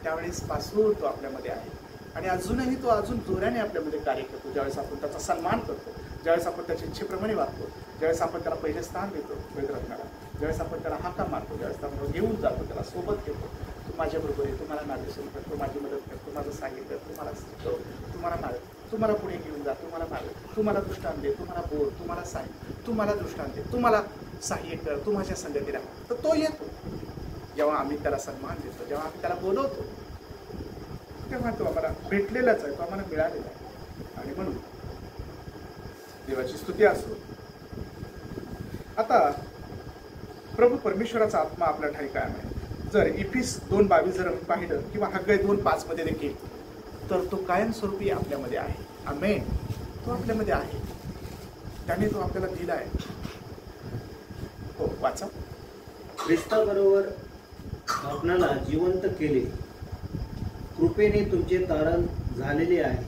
Speaker 1: त्यावेळेस पासून तो आपल्यामध्ये आहे आणि अजूनही तो अजून जोराने आपल्यामध्ये कार्य करतो. ज्यावेळेस आपण त्याचा सन्मान करतो, ज्यावेळेस आपण त्याच्या इच्छेप्रमाणे वागतो, ज्यावेळेस आपण त्याला पहिले स्थान देतो पवित्र आत्म्याला, ज्यावेळेस आपण त्याला हाका मारतो, ज्यावेळेस आपण घेऊन जातो, त्याला सोबत घेतो, तू माझ्याबरोबर आहे, तुम्हाला मार्गदर्शन करतो, माझी मदत करतो, माझं सहाय्य करतो, तुम्हाला शिकतो, तुम्हाला पुढे घेऊन जा, तुम्हाला दृष्टांत दे, तुम्हाला बोल, तुम्हाला सांग, तुम्हाला दृष्टांत दे, तुम्हाला सहाय्य कर, तू माझ्या संगती राहा. तर तो येतो जेव्हा आम्ही त्याला सन्मान देतो, जेव्हा आम्ही त्याला बोलवतो, तेव्हा तो आम्हाला भेटलेलाच आहे, तो आम्हाला मिळालेला आहे. आणि म्हणून देवाची स्तुती असो. आता प्रभू परमेश्वराचा आत्मा आपल्या ठाई कायम आहे. जर इफिस 2:22 जर पाहिलं किंवा हग्गाई 2:5 मध्ये देखील, तर तो कायमस्वरूपी आपल्यामध्ये आहे. आमेन. तो आपल्यामध्ये आहे, त्याने तो आपल्याला दिला आहे. हो, वाचा.
Speaker 2: ख्रिस्ताबरोबर आपणाला जिवंत केले, कृपेने तुमचे तारण झालेले आहे.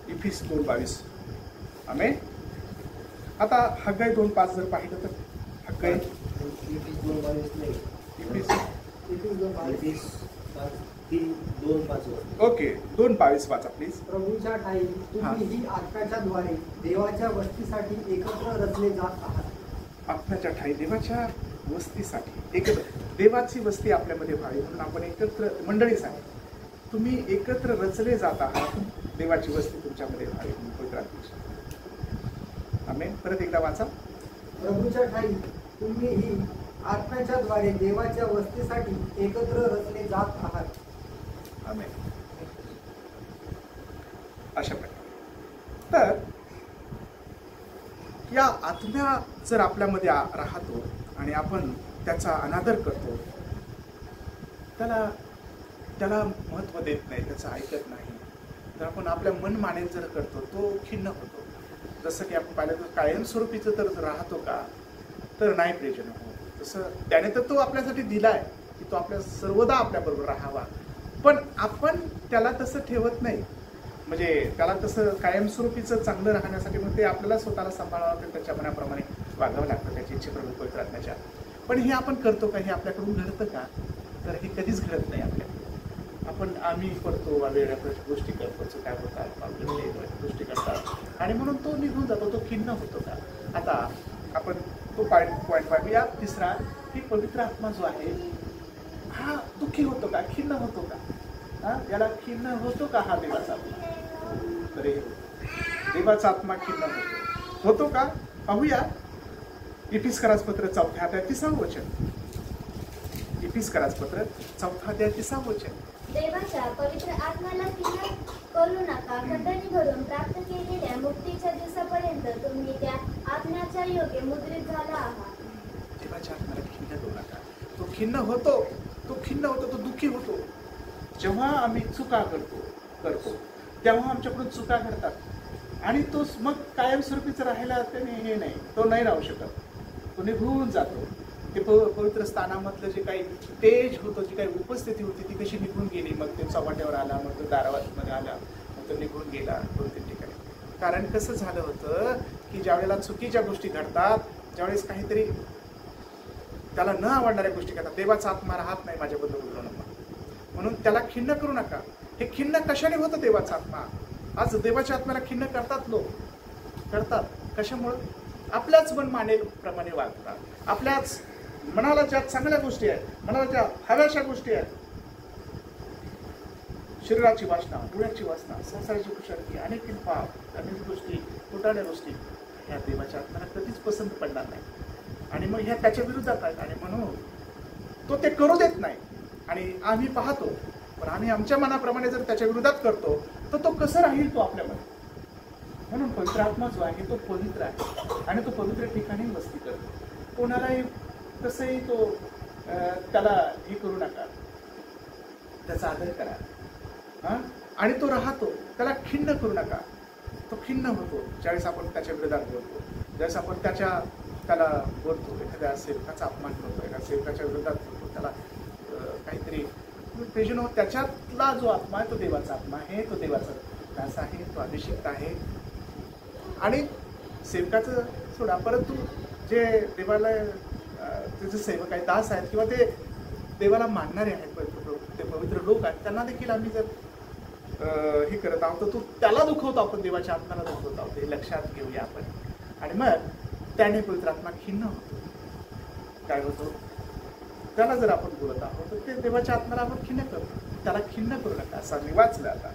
Speaker 1: इफिस 2:22. आमेन. आता हग्गाई 2:5 जर पाहिलं तर हग्गाई
Speaker 2: इफिस 2:22 नाही,
Speaker 1: इफिस
Speaker 2: इफिस 3:2:5
Speaker 1: ओके 2:22 वाचा प्लीज.
Speaker 5: प्रभूच्या ठाई तुम्ही ही आत्म्याच्या द्वारे देवाच्या वस्तीसाठी एकत्र रचले जात आहात.
Speaker 1: आत्म्याच्या ठाई देवाच्या वस्तीसाठी एकत्र, देवाची वस्ती आपल्यामध्ये व्हावी म्हणून आपण एकत्र मंडळी आहे, तुम्ही एकत्र रचले जात आहात, देवाची वस्ती तुमच्यामध्ये व्हावी म्हणून पवित्र आत्म्याची. आमेन. परत एकदा वाचा.
Speaker 5: प्रभूच्या ठाई तुम्ही ही आत्म्याच्या द्वारे देवाच्या वस्तीसाठी एकत्र रचले जात आहात.
Speaker 1: आमेन. अशा प्रकारे तर या आत्म्या जर आपल्यामध्ये राहतो आणि आपण त्याचा अनादर करतो, त्याला महत्व देत नाही, त्याचं ऐकत नाही, तर आपण आपल्या मनमानेत जर करतो, तो खिन्न होतो. जसं की आपण पाहिलं तर कायमस्वरूपीचं तर राहतो का, तर नाही प्रयोजन होत. तसं त्याने तर तो आपल्यासाठी दिलाय की तो आपल्या सर्वदा आपल्याबरोबर राहावा, पण आपण त्याला तसं ठेवत नाही. म्हणजे त्याला तसं कायमस्वरूपीचं चांगलं राहण्यासाठी मग ते आपल्याला स्वतःला सांभाळावं लागतं, त्याच्या मनाप्रमाणे वागावं लागतं, त्याची इच्छेप्रमाणे पवित्र आत्म्याच्या. पण हे आपण करतो का, हे आपल्याकडून घडतं का, तर हे कधीच घडत नाही आपल्याकडे. आम्ही करतो, वेगळ्या गोष्टी करतो, चुका होतात, गोष्टी करतात आणि म्हणून तो निघून जातो, तो खिन्न होतो का. आता आपण तो पॉईंट पाहूया. तिसरा की पवित्र आत्मा जो आहे हा दुःखी होतो का, खिन्न होतो का, याला खिन्न होतो का हा देवाचा आत्मा. तर हे देवाचा आत्मा खिन्न होतो का पाहूया. इफिसकरास पत्र 4:30 वचन. इफिसकरास पत्र 4:30 वचन.
Speaker 3: देवाच्या पवित्र आत्म्याला खिन्न करू नका. खंडणी भरून प्राप्त केलेल्या मुक्तीच्या दिवसापर्यंत तुम्ही त्या आत्म्याच्या योगे मुद्रित झाला आहात.
Speaker 1: देवाच्या आत्म्याला खिन्न करू नका. तो खिन्न होतो, तो दुःखी होतो. जेव्हा आम्ही चुका करतो तेव्हा आमच्याकडून चुका घडतात आणि तो मग कायमस्वरूपीचं राहायला त्याने हे नाही, तो नाही राहू शकत, तो निघून जातो. ते पवित्र स्थानामधलं जे काही तेज होतं, जी काही उपस्थिती होती ती कशी निघून गेली. मग ते चव्हाट्यावर आला, मग तो दारामध्ये आला, मग तो निघून गेला 2-3 ठिकाणी. कारण कसं झालं होतं की ज्यावेळेला चुकीच्या गोष्टी घडतात, ज्यावेळेस काहीतरी त्याला न आवडणाऱ्या गोष्टी घडतात, देवाचा आत्मा राहत नाही माझ्याबद्दल बोलणं, म्हणून त्याला खिन्न करू नका. हे खिन्न कशाने होतं देवाचा आत्मा. आज देवाच्या आत्म्याला खिन्न करतात लोक, करतात कशामुळं. आपल्याच मनमानेप्रमाणे वागतात, आपल्याच मनाला ज्या चांगल्या गोष्टी आहेत, मनाला ज्या हव्याशा गोष्टी आहेत, शरीराची वासना, डोळ्याची वासना, संसाराची कुशारकी, अनेक पाप, अनेक गोष्टी, खोटाड्या गोष्टी ह्या देवाच्या आत्म्याला कधीच पसंत पडणार नाही आणि मग ह्या त्याच्या विरोधात आहेत आणि म्हणून तो ते करू देत नाही. आणि आम्ही पाहतो, पण आम्ही आमच्या मनाप्रमाणे जर त्याच्या विरोधात करतो तर तो कसं राहील तो आपल्यामध्ये. म्हणून पवित्र आत्मा जो आहे तो पवित्र आहे आणि तो पवित्र ठिकाणी वस्ती करतो. कोणालाही कसंही तो त्याला हे करू नका, त्याचा आदर करा आणि तो राहतो, त्याला खिन्न करू नका. तो खिन्न होतो ज्यावेळेस आपण त्याच्या विरोधात बोलतो, ज्यावेळेस आपण त्याला बोलतो, एखाद्या सेवकाचा अपमान करतो, एखाद्या सेवकाच्या विरोधात बोलतो, त्याला काहीतरी प्रयोजन होत. त्याच्यातला जो आत्मा आहे तो देवाचा आत्मा आहे, तो देवाचा दास आहे, तो अभिषिक्त आहे. आणि सेवकाचं सोडा, परंतु जे देवाला त्याचे सेवक आहेत, दास आहेत किंवा ते देवाला मानणारे आहेत, ते पवित्र लोक आहेत, त्यांना देखील आम्ही जर हे करत आहोत तर त्याला दुखवतो आपण, देवाच्या आत्म्याला दुखवतो आहोत, हे लक्षात घेऊया आपण. आणि मग त्याने पवित्र आत्मा खिन्न होतो. काय होतो, त्याला जर आपण बोलत आहोत तर ते देवाच्या आत्म्याला आपण खिन्न करतो. त्याला खिन्न करू नका असं मी वाचलं आता.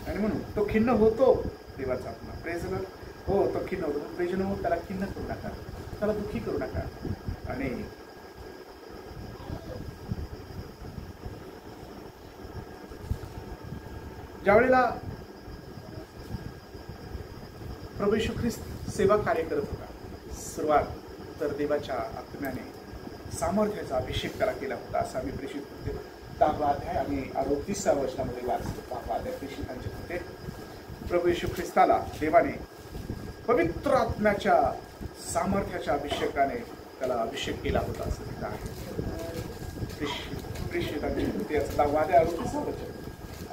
Speaker 1: आणि म्हणून तो खिन्न होतो देवाचा आत्मा. प्रेज हो, तो खिन्न होतो. प्रेज हो, त्याला खिन्न करू नका, त्याला दुःखी करू नका. आणि ज्यावेळेला प्रभू येशू ख्रिस्त सेवा कार्य करत होता, सुरुवात तर देवाच्या आत्म्याने सामर्थ्याचा अभिषेक त्याला केला होता, असं आम्ही प्रेषित 10वा अध्याय आणि 38व्या वचनामध्ये वाचतो. 10वा अध्याय प्रेषितांचे होते. प्रभू येशू ख्रिस्ताला देवाने पवित्र आत्म्याच्या सामर्थ्याच्या अभिषेकाने त्याला अभिषेक केला होता, असं तिथं आहे. प्रेषितांचे होते याचं 10वा अध्याय 38वं वचन.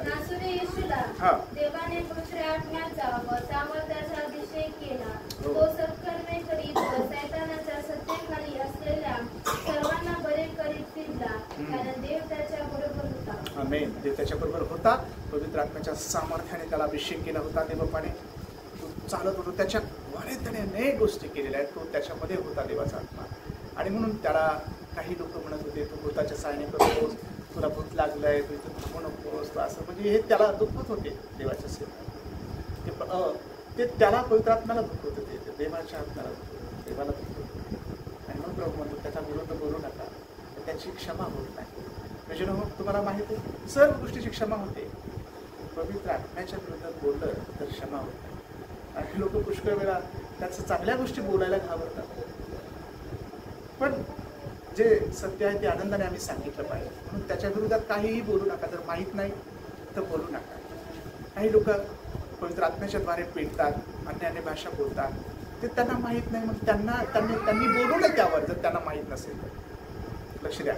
Speaker 3: नासुरे येशूला देवाने पवित्र आत्म्याचा व सामर्थ्याचा अभिषेक केला. तो सत्कर्मे करीत व सैतानाच्या सत्तेखाली असलेल्या सर्वांना बरे करीत फिरला, कारण देव त्याच्या बरोबर होता.
Speaker 1: आमेन. देव त्याच्या बरोबर होता. पवित्र आत्म्याच्या सामर्थ्याने त्याला अभिषेक केला होता. देवबापाने तो चालत होतो, त्याच्या द्वारे त्याने अनेक गोष्टी केलेल्या आहेत. तो त्याच्यामध्ये होता देवाचा आत्मा. आणि म्हणून त्याला काही लोक म्हणत होते, तू भूताच्या सायने करतोस, तुला भूत लागलंय, तू इथं दुखू नकोस, असं म्हणजे हे त्याला दुखत होते देवाच्या सेवा. ते त्याला पवित्र आत्म्याला दुखत होते, ते देवाच्या आत्म्याला देवाला दुखत होते. आणि म्हणून प्रभू म्हणतो त्याचा विरोध बोलू नका, त्याची क्षमा होत नाही. म्हणजे तुम्हाला माहिती आहे सर्व गोष्टीची क्षमा होते. पवित्र आत्म्याच्या विरोधात बोललं तर क्षमा होत नाही. आणि लोक पुष्कळ वेळा त्याचं चांगल्या गोष्टी बोलायला घाबरतात. पण जे सत्य आहे ते आनंदाने आम्ही सांगितलं पाहिजे. म्हणून त्याच्या विरोधात काहीही बोलू नका. जर माहीत नाही तर बोलू नका. काही लोक पवित्र आत्म्याच्या द्वारे पेटतात, अन्य भाषा बोलतात, ते त्यांना माहीत नाही, मग त्यांनी बोलू नये त्यावर जर त्यांना माहीत नसेल तर. लक्ष द्या.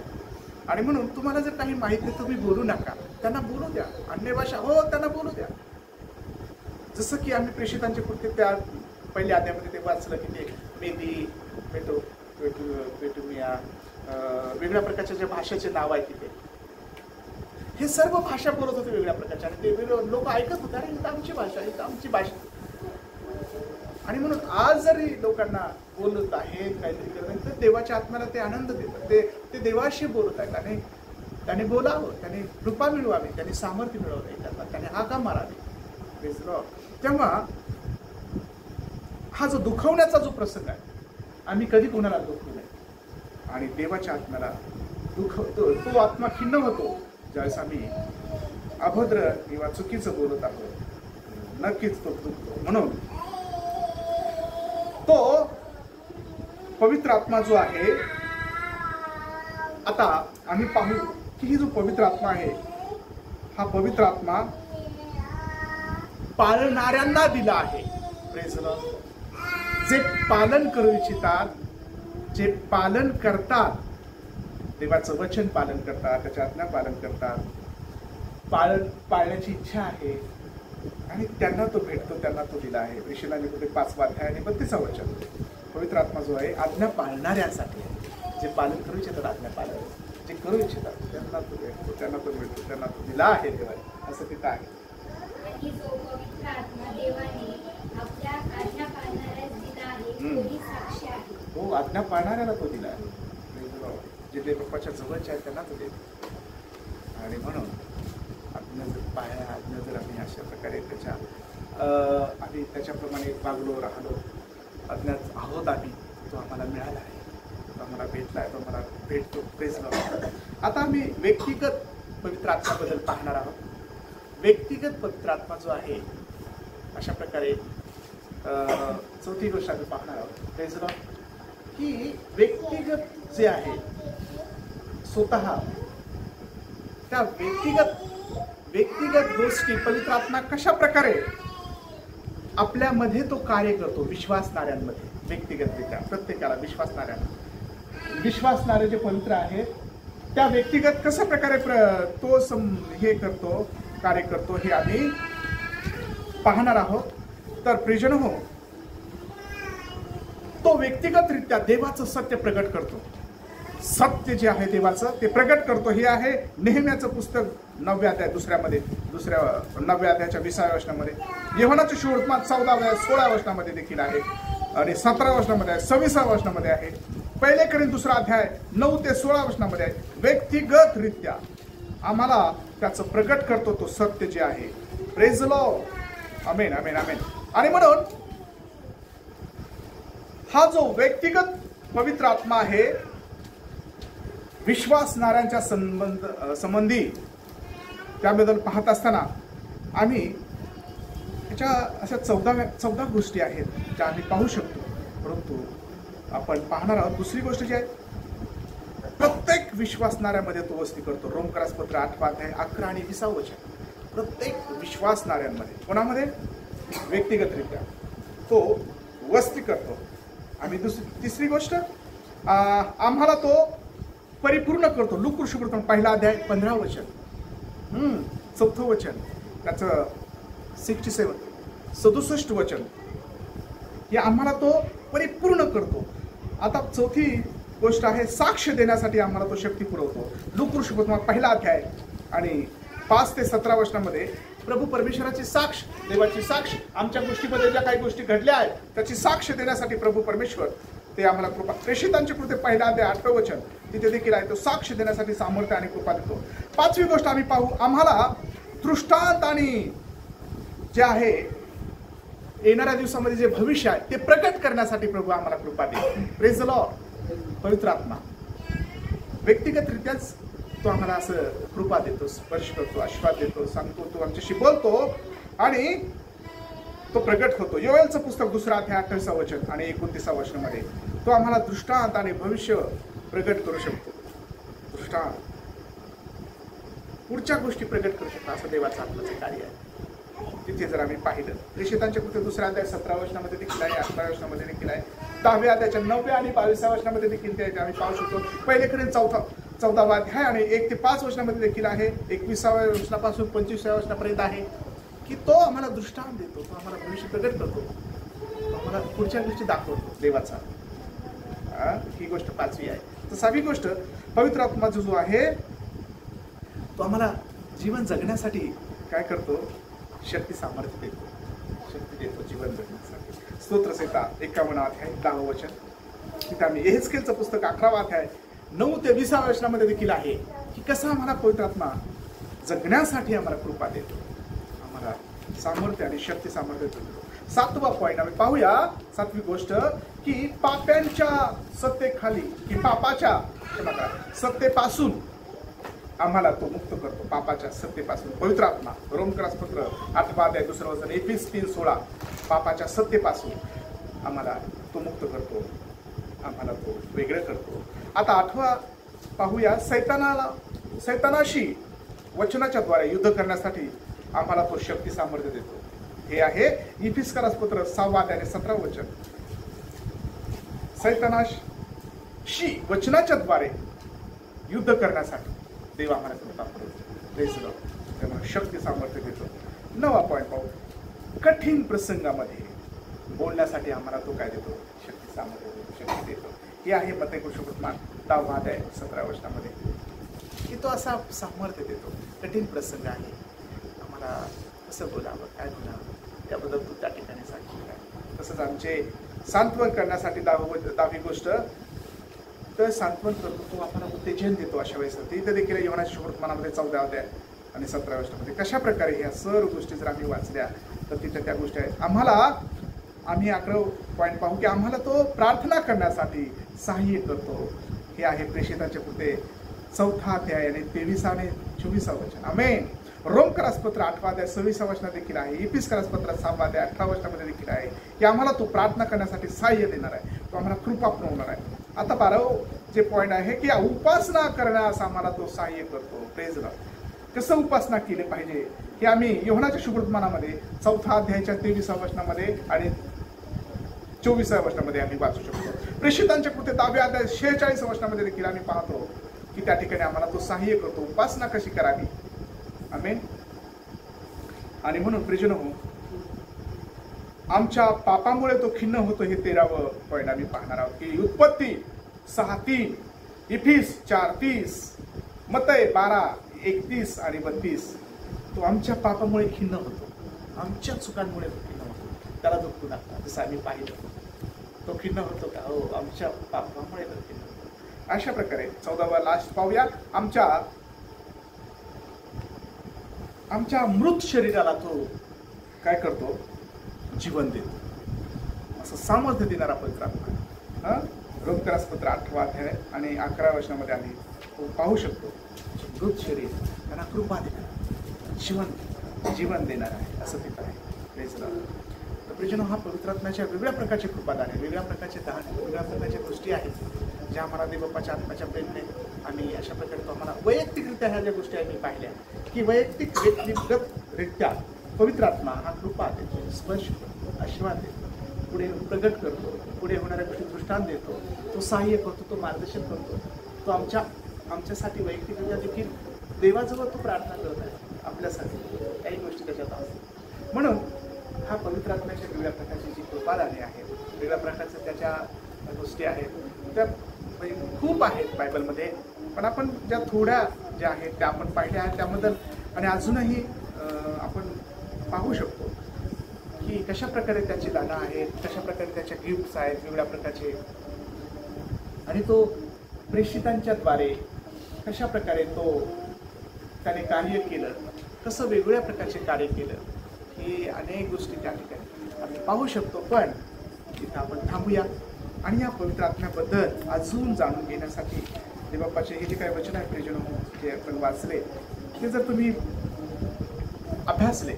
Speaker 1: आणि म्हणून तुम्हाला जर काही माहीत नाही तुम्ही बोलू नका, त्यांना बोलू द्या. अन्य भाषा त्यांना बोलू द्या. जसं की आम्ही प्रेषितांचे कृत्य त्या पहिल्या अध्यायामध्ये ते वाचलं की ते मेदी पेटुमिया वेगळ्या प्रकारच्या ज्या भाषेचे नाव आहे तिथे हे सर्व भाषा बोलत होते वेगळ्या प्रकारच्या. आणि ते वेगळं लोक ऐकत होते, अरे ही आमची भाषा, ही आमची भाषा. आणि म्हणून आज जरी लोकांना बोलत आहे काहीतरी करत तर देवाच्या आत्म्याला ते आनंद देतात. ते देवाशी बोलत आहेत. आणि त्याने बोलावं, त्याने कृपा मिळवावी, त्याने सामर्थ्य मिळवले, त्याने हाका मारावी. तेव्हा हा जो दुखवण्याचा जो प्रसंग आहे, आम्ही कधी कोणाला दुखवू नये. आणि देवाच्या आत्म्याला दुखवतो, तो आत्मा खिन्न होतो ज्यावेळेस आम्ही अभद्र किंवा चुकीचं बोलत आहोत. नक्कीच तो दुखतो. म्हणून तो पवित्र आत्मा जो आहे, आता आम्ही पाहू की ही जो पवित्र आत्मा आहे, हा पवित्र आत्मा पाळणाऱ्यांना दिला आहे. Praise the Lord. जे पालन करू इच्छितात, जे पालन करतात, देवाचं वचन पालन करतात, त्याच्या आज्ञा पालन करतात, पाळण्याची इच्छा आहे आणि त्यांना तो भेटतो, त्यांना तो दिला आहे. प्रेषितांनी कुठे 5वा अध्याय आणि 32वा वचन. पवित्र आत्मा जो आहे आज्ञा पाळणाऱ्यांसाठी आहे. जे पालन करू इच्छितात, आज्ञा पालन जे करू इच्छितात त्यांना तो भेटतो, त्यांना तो भेटतो, त्यांना तो दिला आहे देवाने, असं तिथं आहे.
Speaker 4: आणि जो पवित्र आत्मा देवाने आपल्या आज्ञा पाळणाऱ्यास दिला आहे, तोही साक्षी आहे.
Speaker 1: हो, आज्ञा पाळणाऱ्याला तो दिला आहे. जे देवबापाच्या जवळचे आहेत त्यांना तो देतो. आणि म्हणून आज्ञा जर पाळल्या, आज्ञा जर आम्ही अशा प्रकारे आम्ही त्याच्याप्रमाणे वागलो, राहिलो, आज्ञात आहोत आम्ही, तो आम्हाला मिळाला आहे, तो आम्हाला भेटला आहे, तो आम्हाला भेटतो. Praise the Lord. आता आम्ही व्यक्तिगत पवित्र आत्म्याबद्दल पाहणार आहोत. व्यक्तिगत पवित्र आत्मा जो आहे, अशा प्रकारे चौथी गोष्ट आम्ही पाहणार आहोत. Praise the Lord. की व्यक्तिगत जे आहे स्वतः त्या व्यक्तिगत गोष्टी पवित्र आत्मा कशा प्रकारे आपल्यामध्ये तो कार्य करतो. विश्वासणाऱ्यांमध्ये व्यक्तिगतरित्या प्रत्येकाला विश्वासणारे जे पवित्र आहेत त्या व्यक्तिगत कशा प्रकारे तो हे करतो, कार्य करतो, हे आम्ही पाहणार आहोत. तर प्रियजन हो, तो व्यक्तिगतरित्या देवाचं सत्य प्रगट करतो. सत्य जे आहे देवाचं ते प्रगट करतो. हे आहे नेहम्याचं पुस्तक 9व्या अध्याय 9व्या अध्यायाच्या 20व्या वचनामध्ये, योहानाचे सुवर्तमान 14व्या 16व्या वचनामध्ये देखील आहे आणि 17व्या वचनामध्ये आहे, 26व्या वचनामध्ये आहे. पहिले करीन 2रा अध्याय 9 ते 16 वचनामध्ये आहे. व्यक्तिगतरित्या आम्हाला त्याचं प्रगट करतो तो सत्य जे आहे. Praise the lord. Amen, amen, amen. आणि म्हणून हा जो व्यक्तिगत पवित्र आत्मा आहे, विश्वासणाऱ्यांच्या संबंधी त्याबद्दल पाहत असताना आम्ही ह्याच्या अशा 14 गोष्टी आहेत ज्या आम्ही पाहू शकतो. परंतु आपण पाहणार आहोत दुसरी गोष्ट जी आहे, प्रत्येक विश्वासणाऱ्यामध्ये तो वस्ती करतो. रोमकरासपत्र 8 अध्याय 11 आणि 20 वचन. प्रत्येक विश्वासणाऱ्यांमध्ये, कोणामध्ये? व्यक्तिगतरित्या तो वस्ती करतो. आणि तिसरी गोष्ट, आम्हाला तो परिपूर्ण करतो. लूका 1 अध्याय 15 वचन, 4 वचन, त्याचं 67 वचन, हे आम्हाला तो परिपूर्ण करतो. आता चौथी गोष्ट आहे, साक्ष देण्यासाठी आम्हाला तो शक्ती पुरवतो. लूका 1 अध्याय आणि 5 ते 17 वचनामध्ये प्रभू परमेश्वराची साक्ष, देवाची साक्ष, आमच्या गोष्टीमध्ये ज्या काही गोष्टी घडल्या आहेत त्याची साक्ष देण्यासाठी प्रभू परमेश्वर ते आम्हाला कृपा. प्रेषितांच्या कृते 1 अध्याय 8 वचन, तिथे देखील आहे तो साक्ष देण्यासाठी सामर्थ्य आणि कृपा देतो. पाचवी गोष्ट आम्ही पाहू, आम्हाला दृष्टांत आणि जे आहे येणाऱ्या दिवसामध्ये जे भविष्य आहे ते प्रकट करण्यासाठी प्रभू आम्हाला कृपा देतो. Praise the Lord. पवित्र आत्मा व्यक्तिगतरित्याच तो आम्हाला असं कृपा देतो, स्पर्श करतो, आशीर्वाद देतो, सांगतो, तो आमच्याशी बोलतो आणि तो प्रकट होतो. योएलचं पुस्तक 2 अध्याय 28 वचन आणि 29 वचनामध्ये तो आम्हाला दृष्टांत आणि भविष्य प्रकट करू शकतो. दृष्टांत, पुढच्या गोष्टी प्रकट करू शकतो, असं देवाचं आत्म्याचं कार्य आहे. तिथे जर आम्ही पाहिलं, प्रेषितांच्या कृते 2 अध्याय 17 वचनामध्ये देखील आहे, 18 वचनामध्ये देखील आहे, 10 अध्यायाच्या 9 आणि 22 वचनामध्ये देखील ते आम्ही पाहू शकतो. पहिले कडे 14 अध्याय आणि 1 ते 5 वचनामध्ये देखील आहे, 21व्या वचनापासून 25व्या वचनापर्यंत आहे, की तो आम्हाला दृष्टांत देतो, तो आम्हाला भविष्य प्रकट करतो, तो आम्हाला पुढच्या गोष्टी दाखवतो देवाचा. ही गोष्ट पाचवी आहे. तर 6वी गोष्ट, पवित्र आत्मा जो आहे तो आम्हाला जीवन जगण्यासाठी काय करतो? शक्ती सामर्थ्य देतो, शक्ती देतो जीवन जगण्यासाठी. स्तोत्रसंहिता 51 अध्याय 10 वचन, तिथे आम्ही एहेजकेलचं पुस्तक 11 अध्याय 9 ते 20 वचनामध्ये देखील आहे की कसं आम्हाला पवित्र आत्मा जगण्यासाठी आम्हाला कृपा देतो, आम्हाला सामर्थ्य आणि शक्ती सामर्थ्य देतो. 7वा पॉईंट आम्ही पाहूया, 7वी गोष्ट, की पाप्यांच्या सत्तेखाली, की पापाच्या सत्तेपासून आम्हाला तो मुक्त करतो. पापाच्या सत्तेपासून पवित्र आत्मा. रोमकरासपत्र 8 अध्याय 2 वचन, एफिस 3:16, पापाच्या सत्तेपासून आम्हाला तो मुक्त करतो, आम्हाला तो वेगळं करतो. आता 8वा पाहूया, सैतानाशी वचनाच्या द्वारे युद्ध करण्यासाठी आम्हाला तो शक्ती सामर्थ्य देतो. हे आहे इफिसकारासपत्र 6 अध्याय 17 वचन. सैतानाशी वचनाच्या द्वारे युद्ध करण्यासाठी देव आम्हाला कृपा करतो, त्यामुळे शक्ती सामर्थ्य देतो. 9वा पॉईंट पाहू, कठीण प्रसंगामध्ये बोलण्यासाठी आम्हाला तो काय देतो? शक्ती सामर्थ्य देतो, शक्ती देतो. हे आहे मत्ती 10 अध्याय 17 वचनामध्ये, की तो असा सामर्थ्य देतो. कठीण प्रसंग आहे, आम्हाला कसं बोलावं, काय बोलावं, त्याबद्दल तू त्या ठिकाणी सांगितलं आहे. तसंच आमचे सांत्वन करण्यासाठी 10वी गोष्ट, तर सांत्वन करतो, तो आम्हाला उत्तेजन देतो अशा वेळेस. इथं देखील योहानाच्या वर्तमानामध्ये 14 अध्याय आणि 17 वचनामध्ये कशा प्रकारे ह्या सर्व गोष्टी जर आम्ही वाचल्या तर तिथे त्या गोष्टी आहेत. आम्ही 11 पॉईंट पाहू, की आम्हाला तो प्रार्थना करण्यासाठी सहाय्य करतो. हे आहे प्रेषितांच्या कृते 4 अध्याय आणि 23 आणि 24 वचन. आमेन. रोमकरासपत्र 8 अध्याय 26 वचनात देखील आहे, इफिसकारासपत्र 6 अध्याय 18 वचनामध्ये देखील आहे, की आम्हाला तो प्रार्थना करण्यासाठी सहाय्य देणार आहे, तो आम्हाला कृपा पुरवणार आहे. आता 12 जे पॉईंट आहे, की उपासना करण्यास आम्हाला तो सहाय्य करतो. Praise Lord. कसं उपासना केली पाहिजे हे आम्ही योहानाच्या शुभवर्तमानामध्ये 4 अध्यायाच्या 23 वचनामध्ये आणि 24 वचनामध्ये आम्ही वाचू शकतो. प्रेषितांच्या कृते 10 अध्याय 46 वचनामध्ये देखील आम्ही पाहतो की त्या ठिकाणी आम्हाला तो सहाय्य करतो, उपासना कशी करावी. आमेन. आणि म्हणून प्रियजनो, आमच्या पापामुळे तो खिन्न होतो. हे 13वं पॉईंट आम्ही पाहणार आहोत, की उत्पत्ती 6:3, इफिस 4:30, मत्ती 12:31 आणि 32, तो आमच्या पापामुळे खिन्न होतो, आमच्या चुकांमुळे तो खिन्न होतो, त्याला दुःख लागतं. जसं आम्ही पाहिलं, तो खिन्न होतो का? हो, आमच्या पापामुळे तो खिन्न होतो. अशा प्रकारे 14वा लास्ट पाहूया, आमच्या मृत शरीराला तो काय करतो? जीवन देतो. असं सामर्थ्य देणारा पवित्र आत्मा. रोमकरासपत्र 8 अध्याय आणि 11 वचनामध्ये आम्ही तो पाहू शकतो. मृत शरीर त्यांना कृपा देणार, जीवन देतो. जीवन देणार आहे असं तिथं आहे. Praise Lord. तर प्रियजनो, हा पवित्र आत्म्याच्या वेगळ्या प्रकारचे कृपादान आहे, वेगळ्या प्रकारचे दान आहे, वेगळ्या प्रकारच्या गोष्टी आहेत ज्या आम्हाला देवबापाच्या आत्म्याच्या प्रेरणे आम्ही अशा प्रकारे तो आम्हाला वैयक्तिकरित्या ह्या ज्या गोष्टी आम्ही पाहिल्या की वैयक्तिक व्यक्तिगतरित्या पवित्र आत्मा हा कृपा देतो, स्पर्श करतो, आशीर्वाद देतो, पुढे प्रगट करतो, पुढे होणाऱ्या गोष्टी दृष्टांत देतो, तो सहाय्य करतो, तो मार्गदर्शन करतो, तो आमच्यासाठी वैयक्तिकरित्या देखील देवाजवळ तो प्रार्थना करत आहे आपल्यासाठी काही गोष्टी त्याच्यात असतात. म्हणून हा पवित्र आत्म्याच्या वेगळ्या प्रकारची जी कृपादाने आहेत, वेगळ्या प्रकारच्या त्याच्या गोष्टी आहेत, त्या खूप आहेत बायबलमध्ये, पण आपण ज्या थोड्या ज्या आहेत त्या आपण पाहिल्या आहेत त्याबद्दल आणि अजूनही आपण पाहू शकतो की कशा प्रकारे त्याची दानं आहेत, कशा प्रकारे त्याच्या गिफ्ट्स आहेत वेगळ्या प्रकारचे, आणि तो प्रेषितांच्या द्वारे कशा प्रकारे त्याने कार्य केलं, कसं वेगवेगळ्या प्रकारचे कार्य केलं, ही अनेक गोष्टी त्या ठिकाणी आम्ही पाहू शकतो. पण तिथं आपण थांबूया आणि या पवित्र आत्म्याबद्दल अजून जाणून घेण्यासाठी देवबापाचे हे जे काही वचन आहे प्रियजनो जे आपण वाचले ते जर तुम्ही अभ्यासले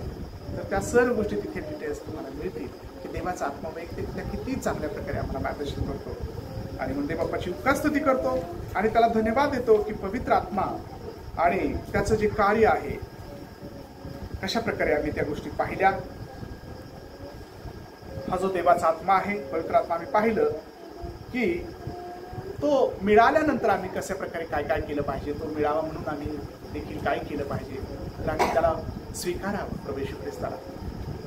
Speaker 1: तर त्या सर्व गोष्टी तिथे डिटेल्स तुम्हाला मिळतील की देवाचा आत्मा वैयक्तिकरित्या किती चांगल्या प्रकारे आम्हाला मार्गदर्शन करतो. आणि म्हणून देवबापाची उपकास्तुती करतो आणि त्याला धन्यवाद देतो की पवित्र आत्मा आणि त्याचं जे कार्य आहे कशा प्रकारे आम्ही त्या गोष्टी पाहिल्या. हा जो देवाचा आत्मा आहे, पवित्र आत्मा, आम्ही पाहिलं की तो मिळाल्यानंतर आम्ही कशा प्रकारे काय काय केलं पाहिजे, तो मिळावा म्हणून आम्ही देखील काय केलं पाहिजे, तर आम्ही त्याला स्वीकारावं प्रभू येशू ख्रिस्ताला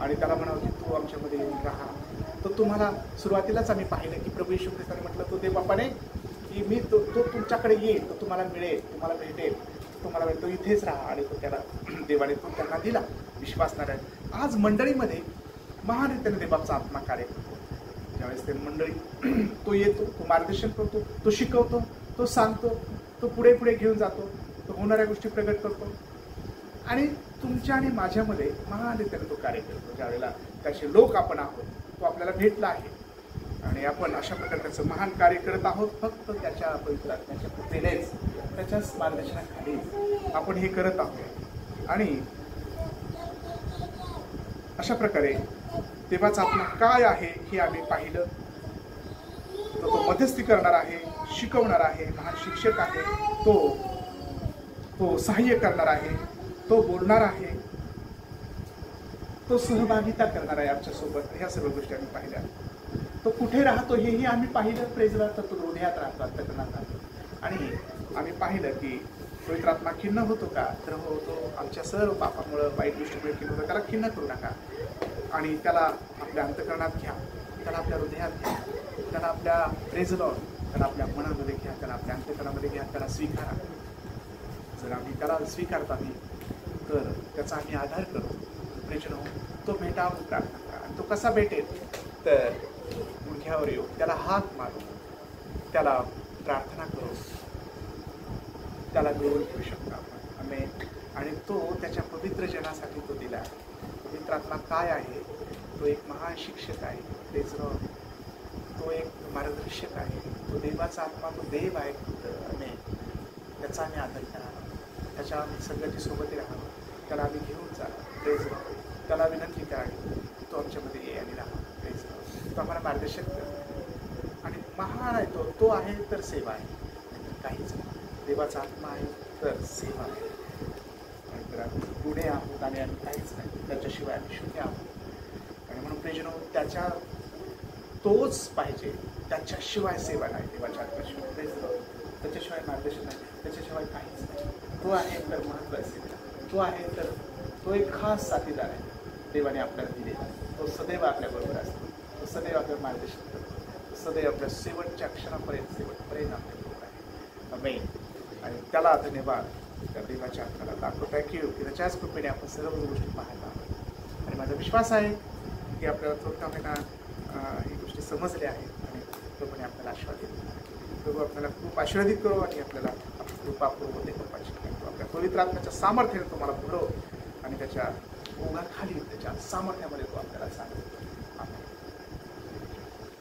Speaker 1: आणि त्याला म्हणावं की तू आमच्यामध्ये येऊन राहा. तर तुम्हाला सुरुवातीलाच आम्ही पाहिलं की प्रभू येशू ख्रिस्ताने म्हटलं तो देवबापाने की मी तो तुमच्याकडे येईल, तो तुम्हाला मिळेल, तुम्हाला भेटेल, तुम्हाला भेटेल, तो इथेच राहा. आणि तो त्याला देवाने तो त्यांना दिला विश्वासणाऱ्या. आज मंडळीमध्ये महान रीतीने देवाचा आत्मा कार्य करतो. ज्यावेळेस ते मंडळी तो येतो, तो मार्गदर्शन करतो, तो शिकवतो, तो सांगतो, तो पुढे पुढे घेऊन जातो, तो होणाऱ्या गोष्टी प्रगट करतो आणि तुमच्या आणि माझ्यामध्ये महान रीतीने तो कार्य करतो. ज्यावेळेला त्याचे लोक आपण आहोत, तो आपल्याला भेटला आहे आणि आपण अशा प्रकारे त्याचं महान कार्य करत आहोत. फक्त त्याच्या पवित्र आत्म्याच्या कृपेनेच, त्याच्याच मार्गदर्शनाखाली आपण हे करत आहोत. आणि अशा प्रकारे देवाचा आत्मा काय आहे हे आम्ही पाहिलं. तो मध्यस्थी करणार आहे, शिकवणार आहे, महान शिक्षक आहे, तो सहाय्य करणार आहे, तो बोलणार आहे, तो सहभागिता करणार आहे आमच्यासोबत. ह्या सर्व गोष्टी आम्ही पाहिल्या. तो कुठे राहतो हेही आम्ही पाहिलं. प्रेजला तर तो हृदयात राहतो, अंतःकरणात राहतो. आणि आम्ही पाहिलं की पवित्र आत्मा खिन्न होतो का, तर होतो. आमच्या सर्व पापामुळं, वाईट गोष्टीमुळे खिन्न होतो. त्याला खिन्न करू नका आणि त्याला आपल्या अंतःकरणात घ्या, त्याला आपल्या हृदयात घ्या, त्याला आपल्या प्रेजला, त्याला आपल्या मनामध्ये घ्या, त्याला आपल्या अंतःकरणामध्ये घ्या, त्याला स्वीकारा. जर आम्ही त्याला स्वीकारतो आम्ही तर त्याचा आम्ही आधार करतो. प्रेजनो, तो भेटावं प्रार्थना करा. आणि तो कसा भेटेल तर गुडघ्यावर येऊ, त्याला हाक मारू, त्याला प्रार्थना करू, त्याला मिळवून घेऊ शकतो आपण. आमेन. आणि तो त्याच्या पवित्र जनासाठी तो दिला आहे. पवित्र आत्मा काय आहे, तो एक महान शिक्षक आहे. तो एक मार्गदर्शक आहे. तो देवाचा आत्मा, तो देव आहे. आमेन. त्याचा आम्ही आदर करावा, त्याच्या आम्ही संगतीसोबत राहावं, त्याला आम्ही घेऊन जावं. त्याला विनंती करावी तो आमच्यामध्ये ये आणि राहा. तो आम्हाला मार्गदर्शन करतो आणि महान आहे तो आहे तर सेवा आहे, नाहीतर काहीच नाही. देवाचा आत्मा आहे तर सेवा आहे, नाहीतर आम्ही गुन्हे आहोत आणि आम्ही काहीच नाही. त्याच्याशिवाय आम्ही शून्य आहोत. आणि म्हणून प्रियजनो, तोच पाहिजे, त्याच्याशिवाय सेवा नाही. देवाच्या आत्म्याशिवाय, त्याच्याशिवाय मार्गदर्शन नाही, त्याच्याशिवाय काहीच नाही. तो आहे तर महत्त्वाचे, तो आहे तर तो एक खास साथीदार आहे देवाने आपल्याला दिलेला. तो सदैव आपल्याबरोबर असतो, तो सदैव आपल्याला मार्गदर्शन करतो, तो सदैव आपल्या शेवटच्या क्षणापर्यंत आपल्याबरोबर आहे. आमेन. आणि त्याला धन्यवाद. त्या देवाच्या आत्म्याला दाखव थँक्यू की त्याच्याच कृपेने आपण सर्व गोष्टी पाहायला आहोत. आणि माझा विश्वास आहे की आपल्याला थोडक्या ही गोष्टी समजल्या आहेत आणि प्रभूने आपल्याला आशीर्वाद दिला. प्रभू आपल्याला खूप आशीर्वादित करू आणि आपल्याला कृपा पूर्व देवाची आपल्या पवित्र आत्म्याच्या सामर्थ्याने तुम्हाला भरव आणि त्याच्या ओघाखाली त्याच्या सामर्थ्यामध्ये तो आपल्याला सांगतो.